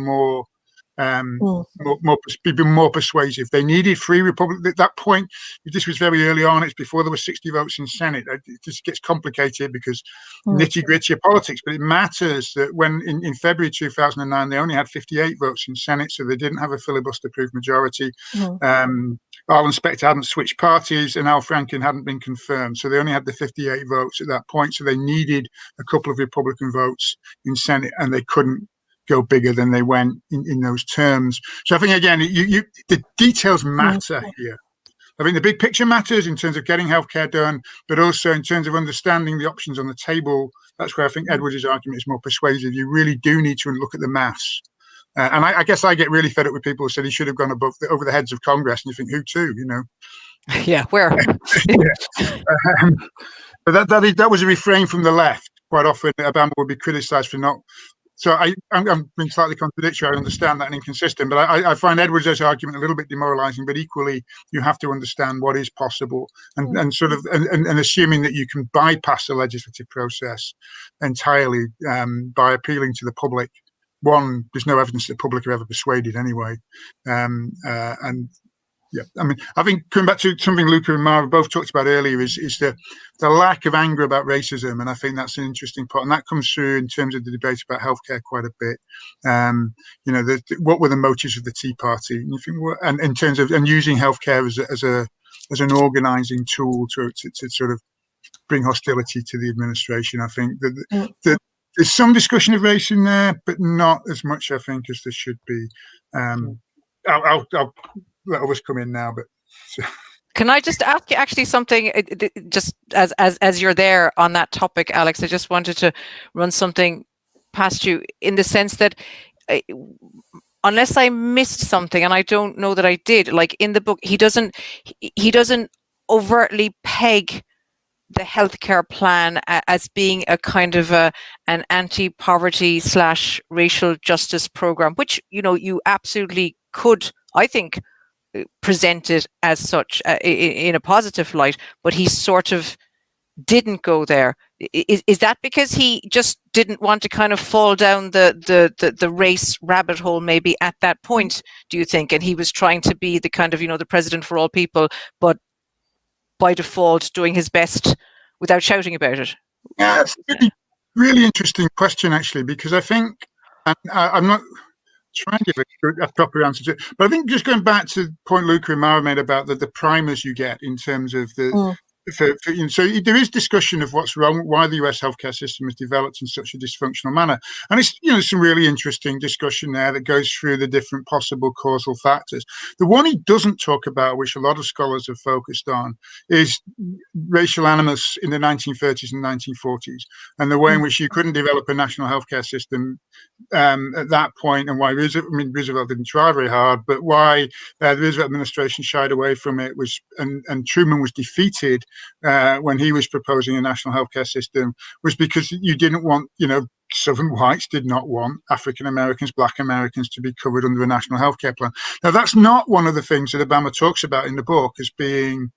be more persuasive. They needed 3 Republicans at that point. This was very early on. It's before there were 60 votes in Senate. It just gets complicated because nitty-gritty of politics. But it matters that when in February 2009 they only had 58 votes in Senate, so they didn't have a filibuster-proof majority. Arlen Specter hadn't switched parties, and Al Franken hadn't been confirmed, so they only had the 58 votes at that point. So they needed a couple of Republican votes in Senate, and they couldn't go bigger than they went in those terms. So I think, again, the details matter here. I mean, the big picture matters in terms of getting healthcare done, but also in terms of understanding the options on the table. That's where I think Edwards' argument is more persuasive. You really do need to look at the maths. And I guess I get really fed up with people who said he should have gone over the heads of Congress, and you think, who to, Yeah, where? But that was a refrain from the left. Quite often, Obama would be criticized for not. So I'm being slightly contradictory. I understand that and inconsistent, but I find Edwards' argument a little bit demoralizing. But equally, you have to understand what is possible, and sort of and assuming that you can bypass the legislative process entirely by appealing to the public. One, there's no evidence that the public are ever persuaded anyway, and Yeah, I mean, I think coming back to something Luca and Mara both talked about earlier is the lack of anger about racism, and I think that's an interesting part, and that comes through in terms of the debate about healthcare quite a bit. What were the motives of the Tea Party, and, you think, and in terms of using healthcare as an organising tool to sort of bring hostility to the administration. I think that there's some discussion of race in there, but not as much, I think, as there should be. I'll let others come in now, but. Can I just ask you actually something, just as you're there on that topic, Alex? I just wanted to run something past you in the sense that, unless I missed something, and I don't know that I did, like in the book, he doesn't overtly peg the healthcare plan as being a kind of an anti-poverty / racial justice program, which you absolutely could, I think, present it as such in a positive light, but he sort of didn't go there. Is that because he just didn't want to kind of fall down the race rabbit hole maybe at that point, do you think? And he was trying to be the kind of, the president for all people, but by default doing his best without shouting about it? Yeah, it's a really interesting question, actually, because I think, and I'm not trying to give a proper answer to it, but I think just going back to the point Luca and Mara made about the primers you get in terms of the so there is discussion of what's wrong, why the US healthcare system has developed in such a dysfunctional manner, and it's some really interesting discussion there that goes through the different possible causal factors. The one he doesn't talk about, which a lot of scholars have focused on, is racial animus in the 1930s and 1940s, and the way in which you couldn't develop a national healthcare system at that point, and why Roosevelt didn't try very hard, but why the Roosevelt administration shied away from it was, and Truman was defeated when he was proposing a national healthcare system, was because you didn't want, Southern whites did not want African Americans, Black Americans to be covered under a national healthcare plan. Now, that's not one of the things that Obama talks about in the book as being,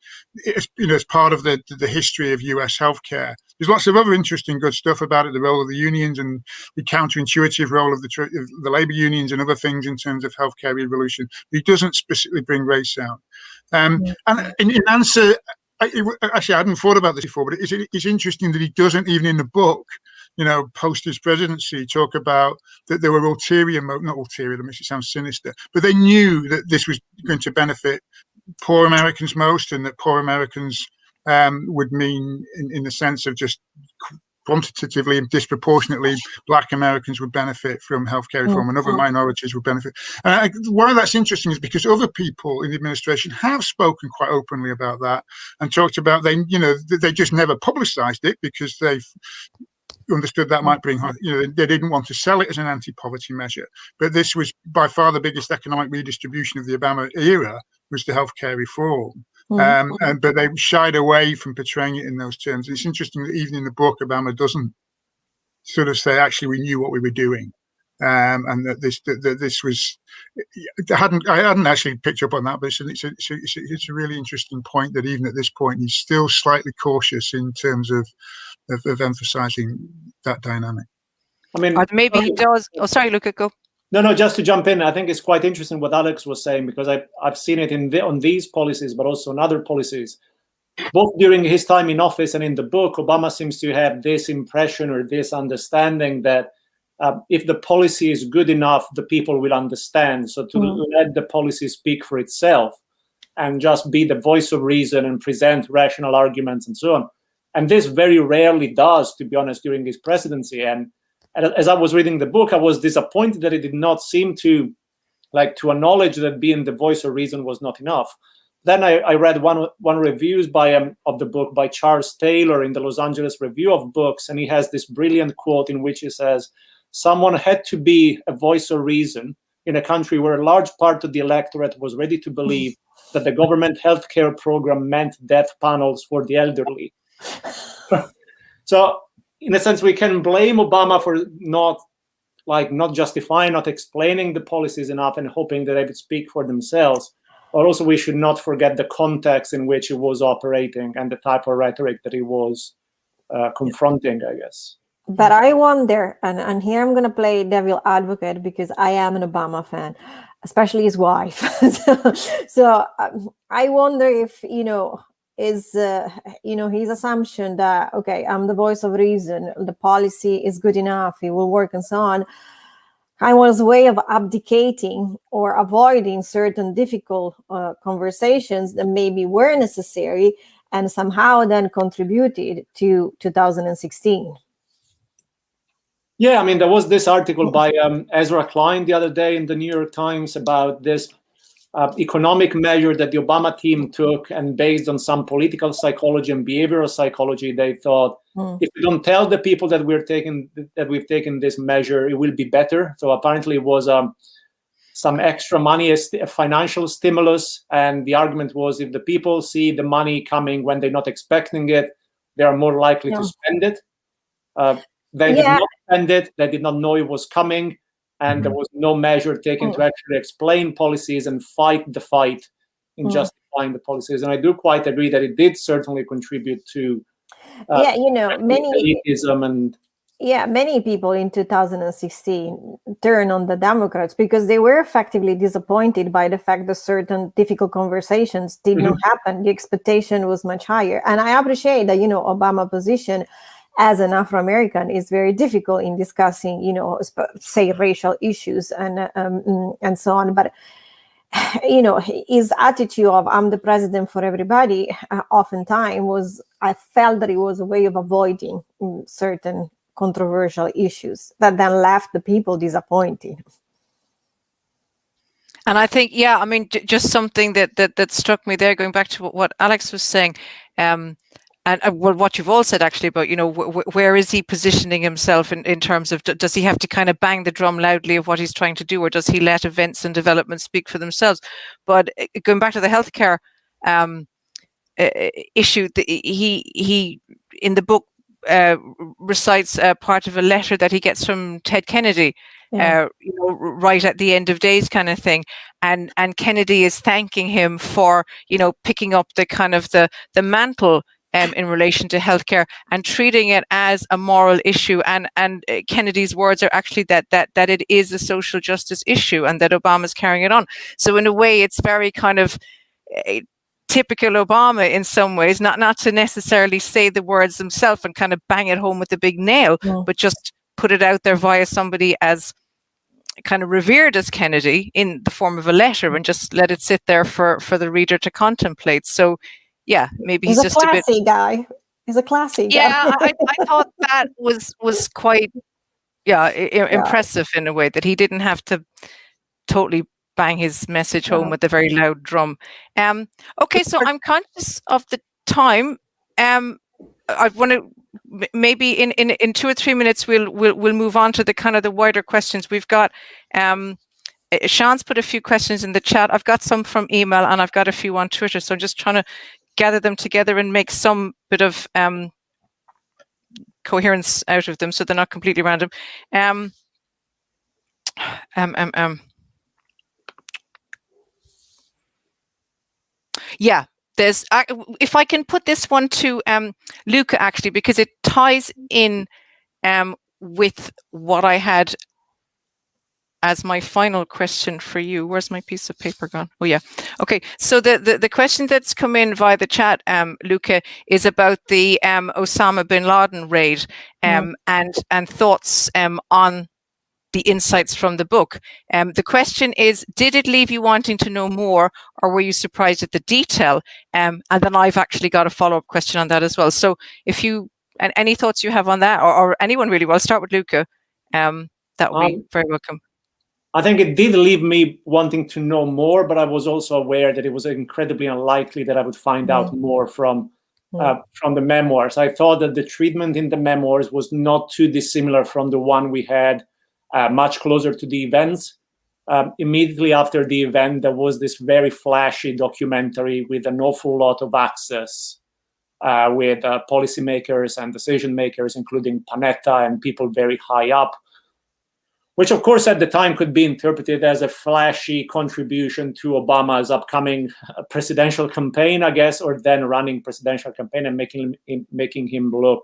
as part of the history of US healthcare. There's lots of other interesting, good stuff about it, the role of the unions and the counterintuitive role of the labor unions and other things in terms of healthcare evolution. He doesn't specifically bring race out. And in answer, actually, I hadn't thought about this before, but it's interesting that he doesn't, even in the book, post his presidency, talk about that there were not ulterior, that makes it sound sinister, but they knew that this was going to benefit poor Americans most, and that poor Americans would mean, in the sense of just quantitatively and disproportionately, Black Americans would benefit from healthcare reform, and other minorities would benefit. Why that's interesting is because other people in the administration have spoken quite openly about that and talked about they just never publicized it because they've understood that might bring, they didn't want to sell it as an anti-poverty measure. But this was by far the biggest economic redistribution of the Obama era, was the healthcare reform. But they shied away from portraying it in those terms. It's interesting that even in the book, Obama doesn't sort of say, actually, we knew what we were doing, and that this was. I hadn't actually picked up on that, but it's a really interesting point that even at this point, he's still slightly cautious in terms of emphasizing that dynamic. I mean, maybe he does. Oh, sorry, Luca, go. No, just to jump in, I think it's quite interesting what Alex was saying, because I've seen it on these policies, but also on other policies. Both during his time in office and in the book, Obama seems to have this impression or this understanding that if the policy is good enough, the people will understand. So to let the policy speak for itself and just be the voice of reason and present rational arguments and so on. And this very rarely does, to be honest, during his presidency. And as I was reading the book, I was disappointed that it did not seem to acknowledge that being the voice of reason was not enough. Then I read one reviews of the book by Charles Taylor in the Los Angeles Review of Books, and he has this brilliant quote in which he says, "Someone had to be a voice of reason in a country where a large part of the electorate was ready to believe that the government healthcare program meant death panels for the elderly." So, in a sense, we can blame Obama for not justifying, not explaining the policies enough and hoping that they would speak for themselves. Or also, we should not forget the context in which he was operating and the type of rhetoric that he was confronting, I guess. But I wonder, and here I'm going to play devil advocate because I am an Obama fan. especially his wife. So I wonder if, is his assumption that, okay, I'm the voice of reason, the policy is good enough, it will work and so on, kind of was a way of abdicating or avoiding certain difficult conversations that maybe were necessary and somehow then contributed to 2016. Yeah, I mean, there was this article by Ezra Klein the other day in the New York Times about this economic measure that the Obama team took, and based on some political psychology and behavioral psychology, they thought, if we don't tell the people that we've taken this measure, it will be better. So apparently it was some extra money, a financial stimulus, and the argument was, if the people see the money coming when they're not expecting it, they are more likely to spend it. They did not spend it, they did not know it was coming, and there was no measure taken to actually explain policies and fight the fight in justifying the policies. And I do quite agree that it did certainly contribute to many elitism and many people in 2016 turned on the Democrats because they were effectively disappointed by the fact that certain difficult conversations did not happen. The expectation was much higher. And I appreciate that, Obama's position as an Afro-American is very difficult in discussing, say, racial issues and so on. But, his attitude of I'm the president for everybody, oftentimes I felt that it was a way of avoiding certain controversial issues that then left the people disappointed. And I think, just something that struck me there, going back to what Alex was saying, and what you've all said actually about, where is he positioning himself in terms of, does he have to kind of bang the drum loudly of what he's trying to do, or does he let events and developments speak for themselves? But going back to the healthcare issue, he in the book recites part of a letter that he gets from Ted Kennedy, right at the end of days kind of thing, and Kennedy is thanking him for picking up the kind of the mantle in relation to healthcare and treating it as a moral issue, and Kennedy's words are actually that it is a social justice issue and that Obama's carrying it on. So in a way, it's very kind of typical Obama in some ways, not to necessarily say the words himself and kind of bang it home with a big nail, but just put it out there via somebody as kind of revered as Kennedy in the form of a letter, and just let it sit there for the reader to contemplate. So yeah, maybe he's just a classy guy. He's a classy guy. Yeah, I thought that was quite impressive in a way, that he didn't have to totally bang his message home with a very loud drum. Okay, so I'm conscious of the time. I want to maybe in 2 or 3 minutes we'll move on to the kind of the wider questions. We've got Sean's put a few questions in the chat. I've got some from email and I've got a few on Twitter. So I'm just trying to gather them together and make some bit of coherence out of them, so they're not completely random. Yeah, there's. If I can put this one to Luca, actually, because it ties in with what I had as my final question for you. Where's my piece of paper gone? Oh yeah. Okay. So the question that's come in via the chat, Luca, is about the Osama bin Laden raid, and thoughts on the insights from the book. The question is, did it leave you wanting to know more, or were you surprised at the detail? And then I've actually got a follow-up question on that as well. So if you, and any thoughts you have on that, or anyone really, well, I'll start with Luca. That would be very welcome. I think it did leave me wanting to know more, but I was also aware that it was incredibly unlikely that I would find out more from the memoirs. I thought that the treatment in the memoirs was not too dissimilar from the one we had much closer to the events. Immediately after the event, there was this very flashy documentary with an awful lot of access with policymakers and decision makers, including Panetta and people very high up, which of course at the time could be interpreted as a flashy contribution to Obama's upcoming presidential campaign, I guess, or then running presidential campaign, and making him look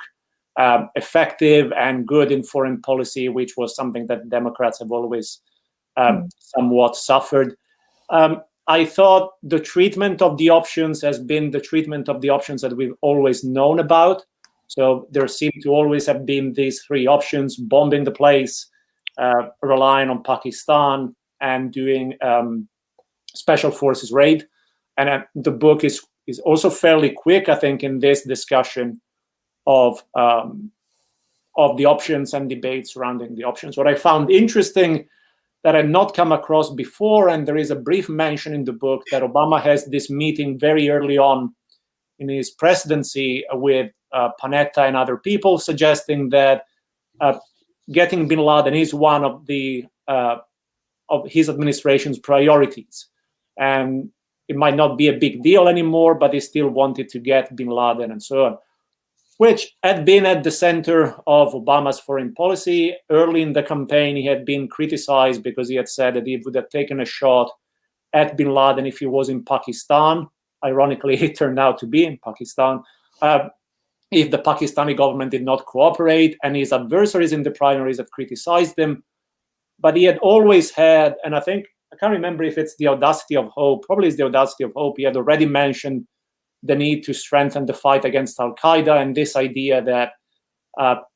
effective and good in foreign policy, which was something that Democrats have always somewhat suffered. I thought the treatment of the options has been the treatment of the options that we've always known about. So there seem to always have been these three options: bombing the place, relying on Pakistan, and doing special forces raid. And the book is also fairly quick, I think, in this discussion of the options and debates surrounding the options. What I found interesting that I had not come across before, and there is a brief mention in the book, that Obama has this meeting very early on in his presidency with Panetta and other people, suggesting that getting bin Laden is one of his administration's priorities. And it might not be a big deal anymore, but he still wanted to get bin Laden and so on, which had been at the center of Obama's foreign policy. Early in the campaign, he had been criticized because he had said that he would have taken a shot at bin Laden if he was in Pakistan. Ironically, it turned out to be in Pakistan. If the Pakistani government did not cooperate, and his adversaries in the primaries had criticized him. But he had always had, and I can't remember if it's the audacity of hope, probably it's the audacity of hope. He had already mentioned the need to strengthen the fight against Al-Qaeda, and this idea that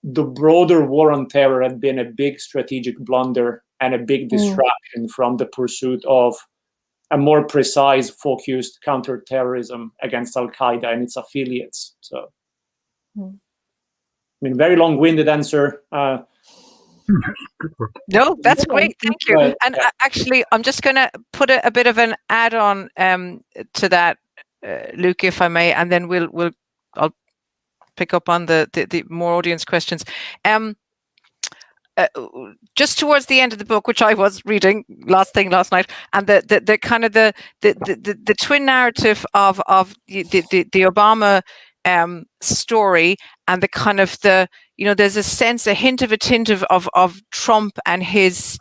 the broader war on terror had been a big strategic blunder and a big distraction from the pursuit of a more precise, focused counterterrorism against Al-Qaeda and its affiliates. So, I mean, very long-winded answer. No, that's great. Thank you. And actually, I'm just going to put a bit of an add-on to that, Luca, if I may, and then I'll pick up on the more audience questions. Just towards the end of the book, which I was reading last night, and the kind of the twin narrative of the Obama story, and the kind of there's a hint of Trump and his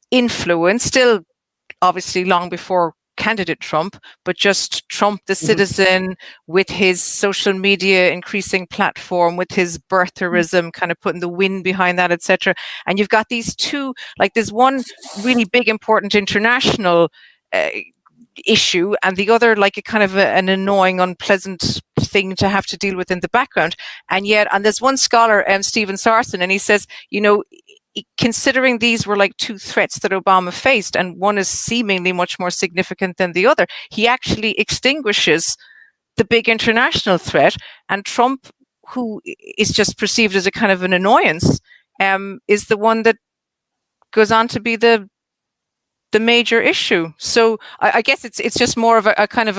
influence, still obviously long before candidate Trump, but just Trump the citizen, with his social media increasing platform, with his birtherism kind of putting the wind behind that, etc. And you've got these two, like there's one really big important international issue, and the other like a kind of an annoying, unpleasant thing to have to deal with in the background. And there's one scholar, Stephen Sarson, and he says, considering these were like two threats that Obama faced, and one is seemingly much more significant than the other, he actually extinguishes the big international threat, and Trump, who is just perceived as a kind of an annoyance, is the one that goes on to be the major issue. So I guess it's just more of a kind of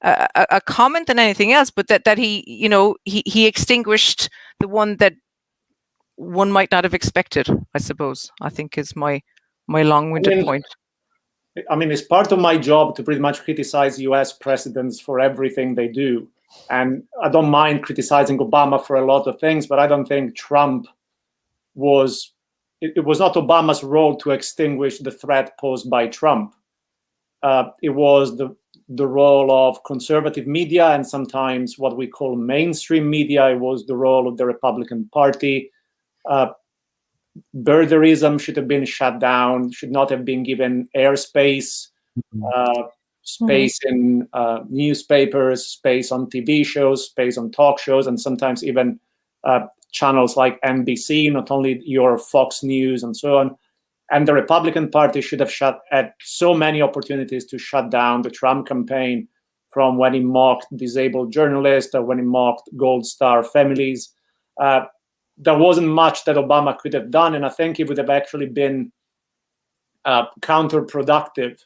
a comment than anything else, but that he extinguished the one that one might not have expected, I suppose, I think is my long-winded point. I mean, it's part of my job to pretty much criticize US presidents for everything they do. And I don't mind criticizing Obama for a lot of things, but I don't think Trump was, it was not Obama's role to extinguish the threat posed by Trump. It was the role of conservative media, and sometimes what we call mainstream media. It was the role of the Republican Party. Birtherism should have been shut down, should not have been given airspace, space in newspapers, space on TV shows, space on talk shows, and sometimes even channels like NBC, not only your Fox News and so on. And the Republican Party should have had so many opportunities to shut down the Trump campaign, from when he mocked disabled journalists or when he mocked Gold Star families. There wasn't much that Obama could have done, and I think it would have actually been counterproductive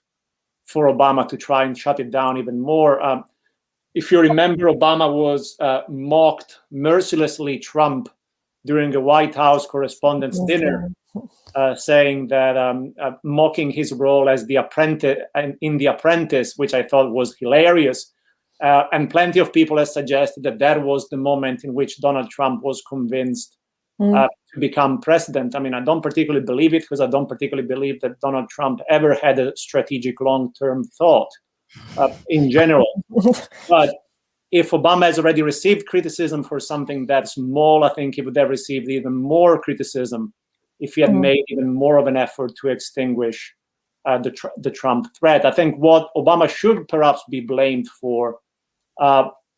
for Obama to try and shut it down even more. If you remember, Obama was mocked mercilessly, Trump, during a White House Correspondents' Dinner, saying that mocking his role as the apprentice in The Apprentice, which I thought was hilarious. And plenty of people have suggested that was the moment in which Donald Trump was convinced to become president. I mean, I don't particularly believe it, because I don't particularly believe that Donald Trump ever had a strategic long-term thought in general. But if Obama has already received criticism for something that small, I think he would have received even more criticism if he had made even more of an effort to extinguish the Trump threat. I think what Obama should perhaps be blamed for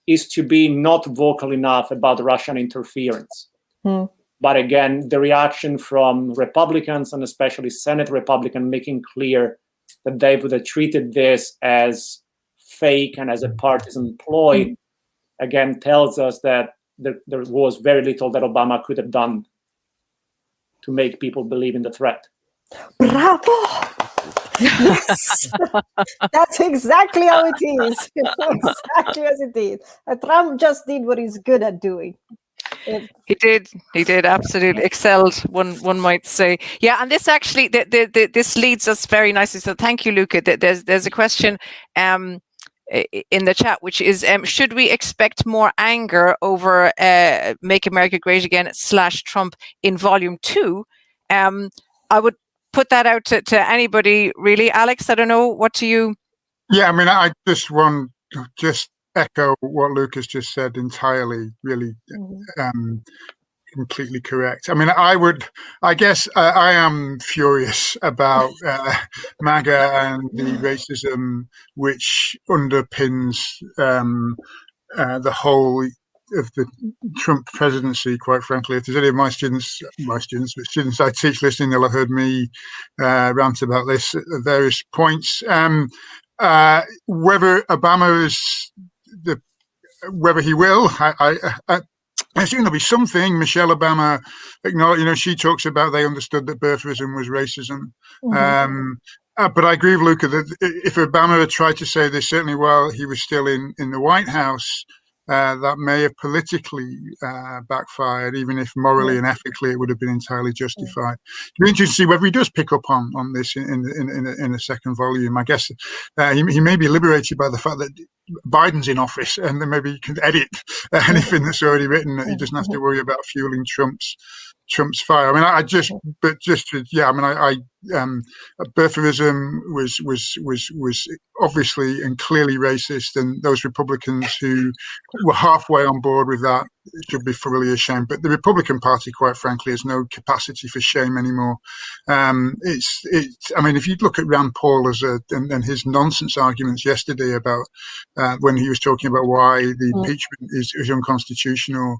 is to be not vocal enough about Russian interference. But again, the reaction from Republicans, and especially Senate Republicans, making clear that they would have treated this as fake and as a partisan ploy, again, tells us that there was very little that Obama could have done to make people believe in the threat. Bravo! Yes, that's exactly how it is. Exactly as it is. Trump just did what he's good at doing. He did absolutely excelled, one might say. Yeah, and this actually this leads us very nicely. So thank you, Luca. There's a question in the chat, which is, should we expect more anger over Make America Great Again / Trump in Volume 2? I would put that out to anybody, really. Alex, I don't know, what do you? Yeah, I mean, I just want just echo what Lucas just said entirely, really. Completely correct. I mean, I guess I am furious about MAGA and the racism which underpins the whole of the Trump presidency, quite frankly. If there's any of my students I teach listening, they'll have heard me rant about this at various points. Whether Obama is whether he will, I assume there'll be something. Michelle Obama acknowledged, she talks about they understood that birtherism was racism. But I agree with Luca that if Obama had tried to say this, certainly while he was still in the White House, that may have politically backfired, even if morally and ethically it would have been entirely justified. It'd be interesting to see whether he does pick up on this in a second volume. I guess he may be liberated by the fact that Biden's in office, and then maybe he can edit anything that's already written. He doesn't have to worry about fueling Trump's fire. I mean, birtherism was obviously and clearly racist, and those Republicans who were halfway on board with that should be thoroughly ashamed. But the Republican Party, quite frankly, has no capacity for shame anymore. I mean, if you look at Rand Paul and his nonsense arguments yesterday about when he was talking about why the impeachment is unconstitutional,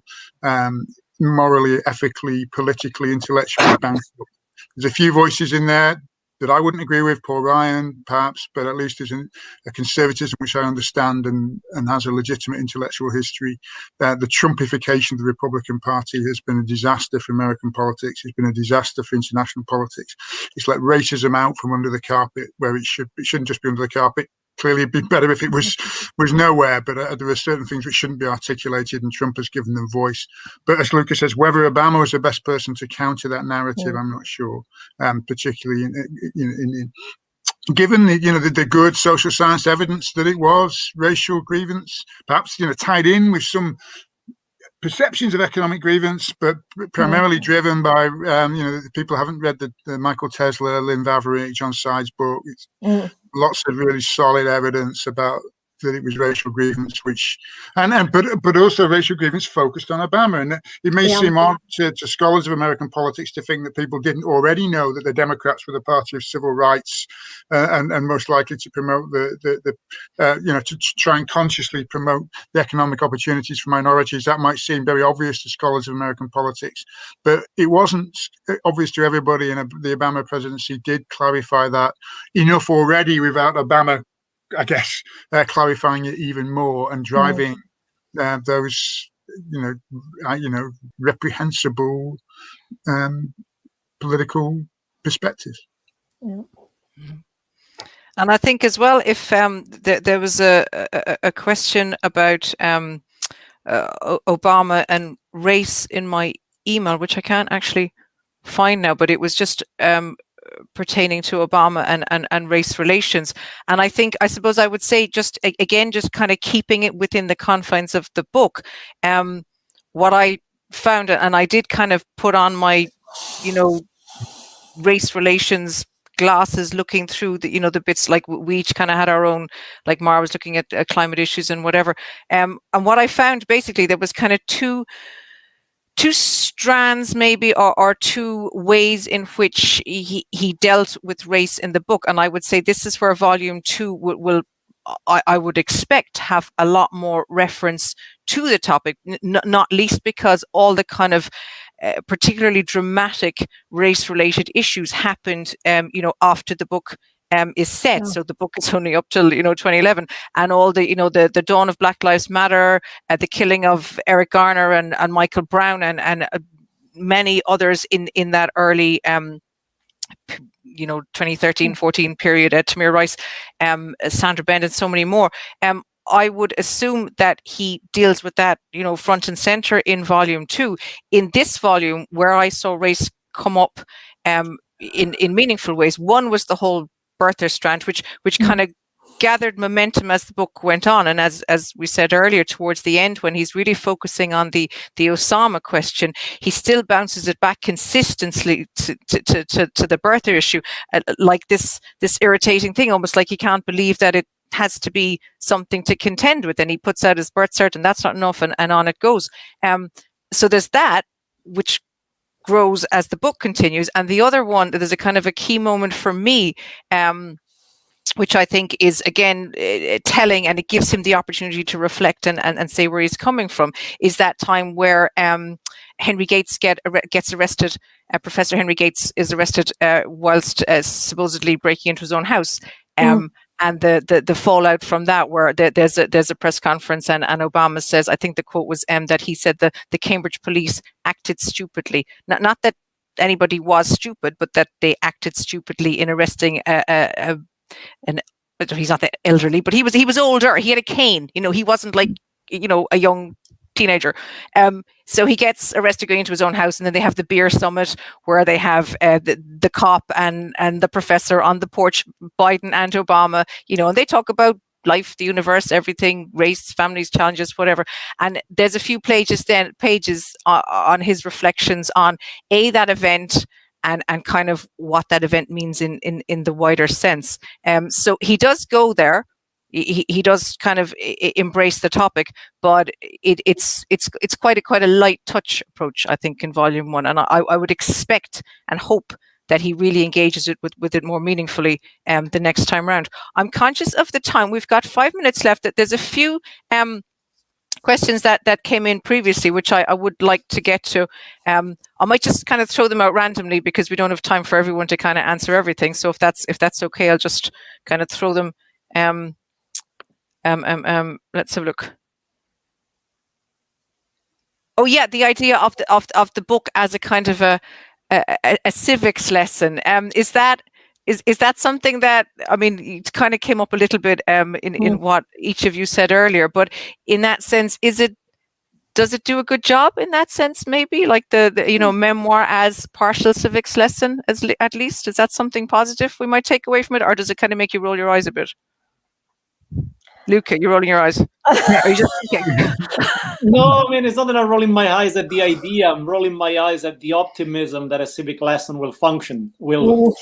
morally, ethically, politically, intellectually bankrupt. There's a few voices in there that I wouldn't agree with, Paul Ryan, perhaps, but at least there's a conservatism which I understand and has a legitimate intellectual history. The Trumpification of the Republican Party has been a disaster for American politics. It's been a disaster for international politics. It's let racism out from under the carpet where it shouldn't just be under the carpet. Clearly, it'd be better if it was nowhere, but there are certain things which shouldn't be articulated, and Trump has given them voice. But as Lucas says, whether Obama was the best person to counter that narrative, I'm not sure. Particularly given the good social science evidence that it was racial grievance, perhaps tied in with some perceptions of economic grievance, but primarily driven by people haven't read the Michael Tesler, Lynn Vavreek, John Sides book. It's lots of really solid evidence about that it was racial grievance, but also racial grievance focused on Obama. And it may seem odd to scholars of American politics to think that people didn't already know that the Democrats were the party of civil rights and most likely to promote to try and consciously promote the economic opportunities for minorities. That might seem very obvious to scholars of American politics, but it wasn't obvious to everybody. And the Obama presidency did clarify that enough already without Obama, I guess, clarifying it even more and driving those, reprehensible political perspectives. Yeah. And I think as well, if there was a question about Obama and race in my email, which I can't actually find now, but it was just pertaining to Obama and race relations. And I suppose I would say just kind of keeping it within the confines of the book. What I found, and I did kind of put on my, race relations glasses, looking through the bits, like we each kind of had our own, like Mara was looking at climate issues and whatever. And what I found basically, there was kind of two two strands maybe, or two ways in which he dealt with race in the book. And I would say this is where volume 2 will I would expect have a lot more reference to the topic, not least because all the kind of particularly dramatic race-related issues happened, after the book is set. Yeah. So the book is only up till 2011, and all the the dawn of Black Lives Matter, the killing of Eric Garner and Michael Brown, and many others in that early 2013-14 period, Tamir Rice, Sandra Bend, and so many more. I would assume that he deals with that, front and center in volume 2. In this volume, where I saw race come up in meaningful ways, one was the whole birther strand, which kind of gathered momentum as the book went on, and as we said earlier, towards the end, when he's really focusing on the Osama question, he still bounces it back consistently to the birther issue, like this irritating thing, almost like he can't believe that it has to be something to contend with, and he puts out his birth cert, and that's not enough, and on it goes. So there's that, which grows as the book continues, and the other one, there's a kind of a key moment for me, which I think is, again, telling, and it gives him the opportunity to reflect and say where he's coming from, is that time where Henry Gates gets arrested. Professor Henry Gates is arrested whilst supposedly breaking into his own house. And the fallout from that, where there's a press conference, and Obama says, I think the quote was that he said the Cambridge police acted stupidly. Not that anybody was stupid, but that they acted stupidly in arresting he's not that elderly, but he was older. He had a cane. He wasn't like a young teenager. So he gets arrested going into his own house, and then they have the beer summit where they have the cop and the professor on the porch, Biden and Obama, and they talk about life, the universe, everything, race, families, challenges, whatever. And there's a few pages on his reflections on that event, and kind of what that event means in the wider sense. So he does go there. He does kind of embrace the topic, but it's quite a light touch approach, I think, in volume 1. And I would expect and hope that he really engages it with it more meaningfully the next time round. I'm conscious of the time. We've got 5 minutes left. There's a few questions that came in previously, which I would like to get to. I might just kind of throw them out randomly because we don't have time for everyone to kind of answer everything. So if that's okay, I'll just kind of throw them. Let's have a look. Oh yeah, the idea of the book as a kind of a civics lesson. Is that something that, I mean, it kind of came up a little bit in what each of you said earlier, but in that sense, does it do a good job in that sense? Maybe like the memoir as partial civics lesson, at least, is that something positive we might take away from it, or does it kind of make you roll your eyes a bit? Luca, you're rolling your eyes. Are you just thinking? No, I mean, it's not that I'm rolling my eyes at the idea. I'm rolling my eyes at the optimism that a civic lesson will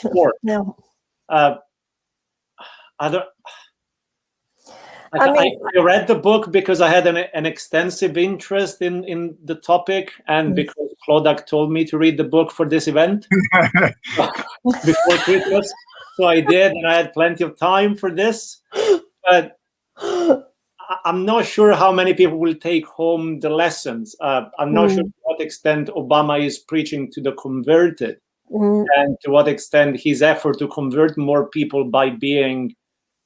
work. No. I read the book because I had an extensive interest in the topic, and because Cloadah told me to read the book for this event before Christmas. So I did, and I had plenty of time for this. But I'm not sure how many people will take home the lessons. I'm not sure to what extent Obama is preaching to the converted, and to what extent his effort to convert more people by being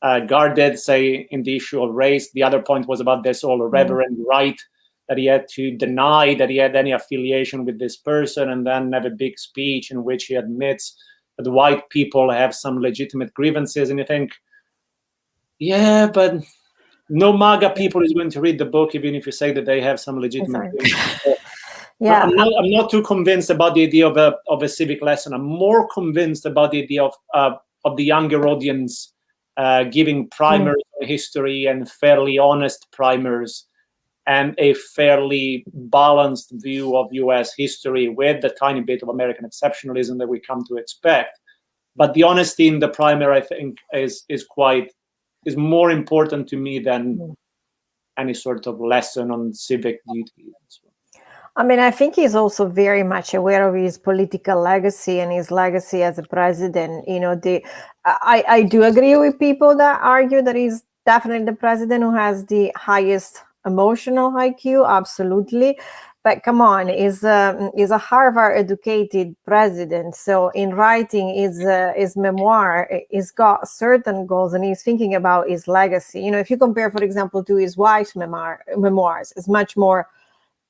guarded, say, in the issue of race. The other point was about this whole Reverend Wright, that he had to deny that he had any affiliation with this person, and then have a big speech in which he admits that the white people have some legitimate grievances. And you think, yeah, but no MAGA people is going to read the book, even if you say that they have some legitimate grievances. Yeah, I'm not too convinced about the idea of a civic lesson. I'm more convinced about the idea of the younger audience giving primers on history, and fairly honest primers, and a fairly balanced view of U.S. history with the tiny bit of American exceptionalism that we come to expect. But the honesty in the primer, I think, is more important to me than any sort of lesson on civic duty. I mean, I think he's also very much aware of his political legacy and his legacy as a president. You know, I do agree with people that argue that he's definitely the president who has the highest emotional IQ. Absolutely. But come on, he's a Harvard-educated president. So in writing his memoir, he's got certain goals and he's thinking about his legacy. You know, if you compare, for example, to his wife's memoirs, it's much more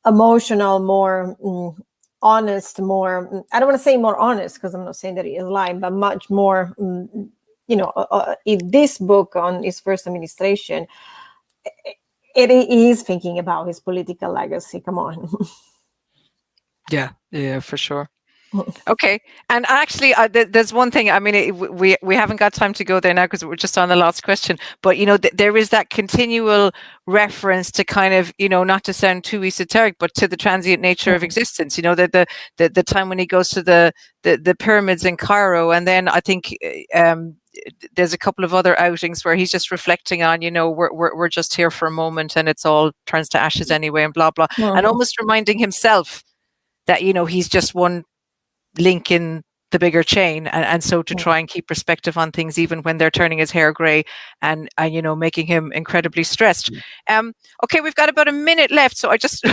emotional, more honest, more, I don't want to say more honest because I'm not saying that he is lying, but much more, in this book on his first administration, it is thinking about his political legacy. Come on. Yeah, for sure. Okay, and actually, there's one thing. I mean, we haven't got time to go there now because we're just on the last question. But you know, there is that continual reference to kind of, you know, not to sound too esoteric, but to the transient nature of existence. You know, the time when he goes to the pyramids in Cairo, and then I think there's a couple of other outings where he's just reflecting on, you know, we're just here for a moment, and it's all turns to ashes anyway, and blah blah, and almost reminding himself that, you know, he's just one link in the bigger chain, and so to try and keep perspective on things even when they're turning his hair grey and you know, making him incredibly stressed. Okay, we've got about a minute left, so I just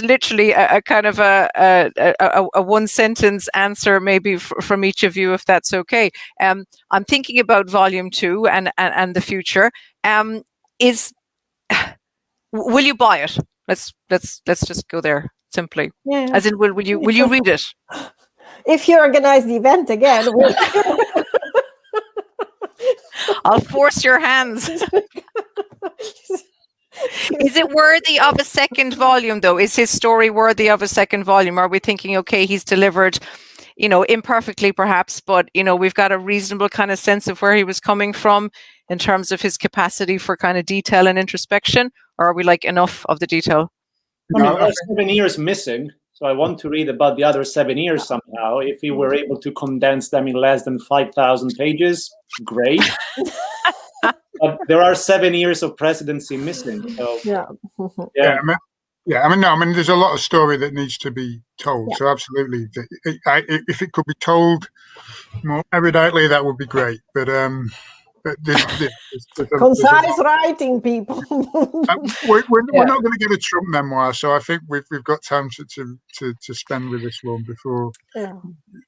literally a kind of a one sentence answer maybe from each of you, if that's okay. I'm thinking about volume 2 and the future. Will you buy it? Let's just go there simply. Yeah. As in, will you read it? If you organize the event again, I'll force your hands. Is it worthy of a second volume, though? Is his story worthy of a second volume? Are we thinking, okay, he's delivered, you know, imperfectly perhaps, but, you know, we've got a reasonable kind of sense of where he was coming from in terms of his capacity for kind of detail and introspection? Or are we like enough of the detail? I mean, there are 7 years missing. So I want to read about the other 7 years somehow. If we were able to condense them in less than 5,000 pages, great. But there are 7 years of presidency missing. So I mean, there's a lot of story that needs to be told. So absolutely, if it could be told more eruditely, that would be great. But concise writing, people. we're not going to get a Trump memoir, so I think we've got time to spend with this one before.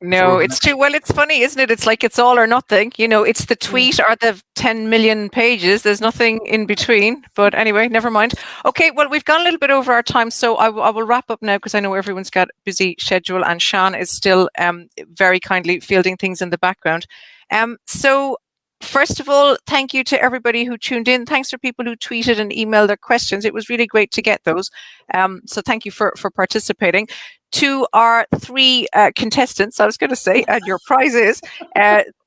No, it's too well. It's funny, isn't it? It's like it's all or nothing. You know, it's the tweet or the 10 million pages. There's nothing in between. But anyway, never mind. Okay, well, we've gone a little bit over our time, so I will wrap up now because I know everyone's got a busy schedule, and Sean is still very kindly fielding things in the background. So. First of all, thank you to everybody who tuned in. Thanks for people who tweeted and emailed their questions. It was really great to get those. So thank you for participating. To our 3 contestants, I was going to say, and your prizes,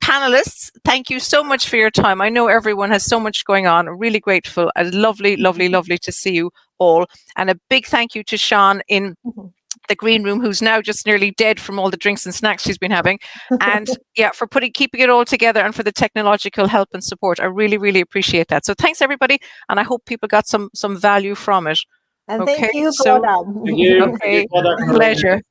panelists, thank you so much for your time. I know everyone has so much going on. Really grateful. Lovely to see you all. And a big thank you to Sean in the green room, who's now just nearly dead from all the drinks and snacks she's been having, and for keeping it all together, and for the technological help and support. I really appreciate that. So thanks everybody, and I hope people got some value from it. And thank you, Cloadah. Okay, pleasure.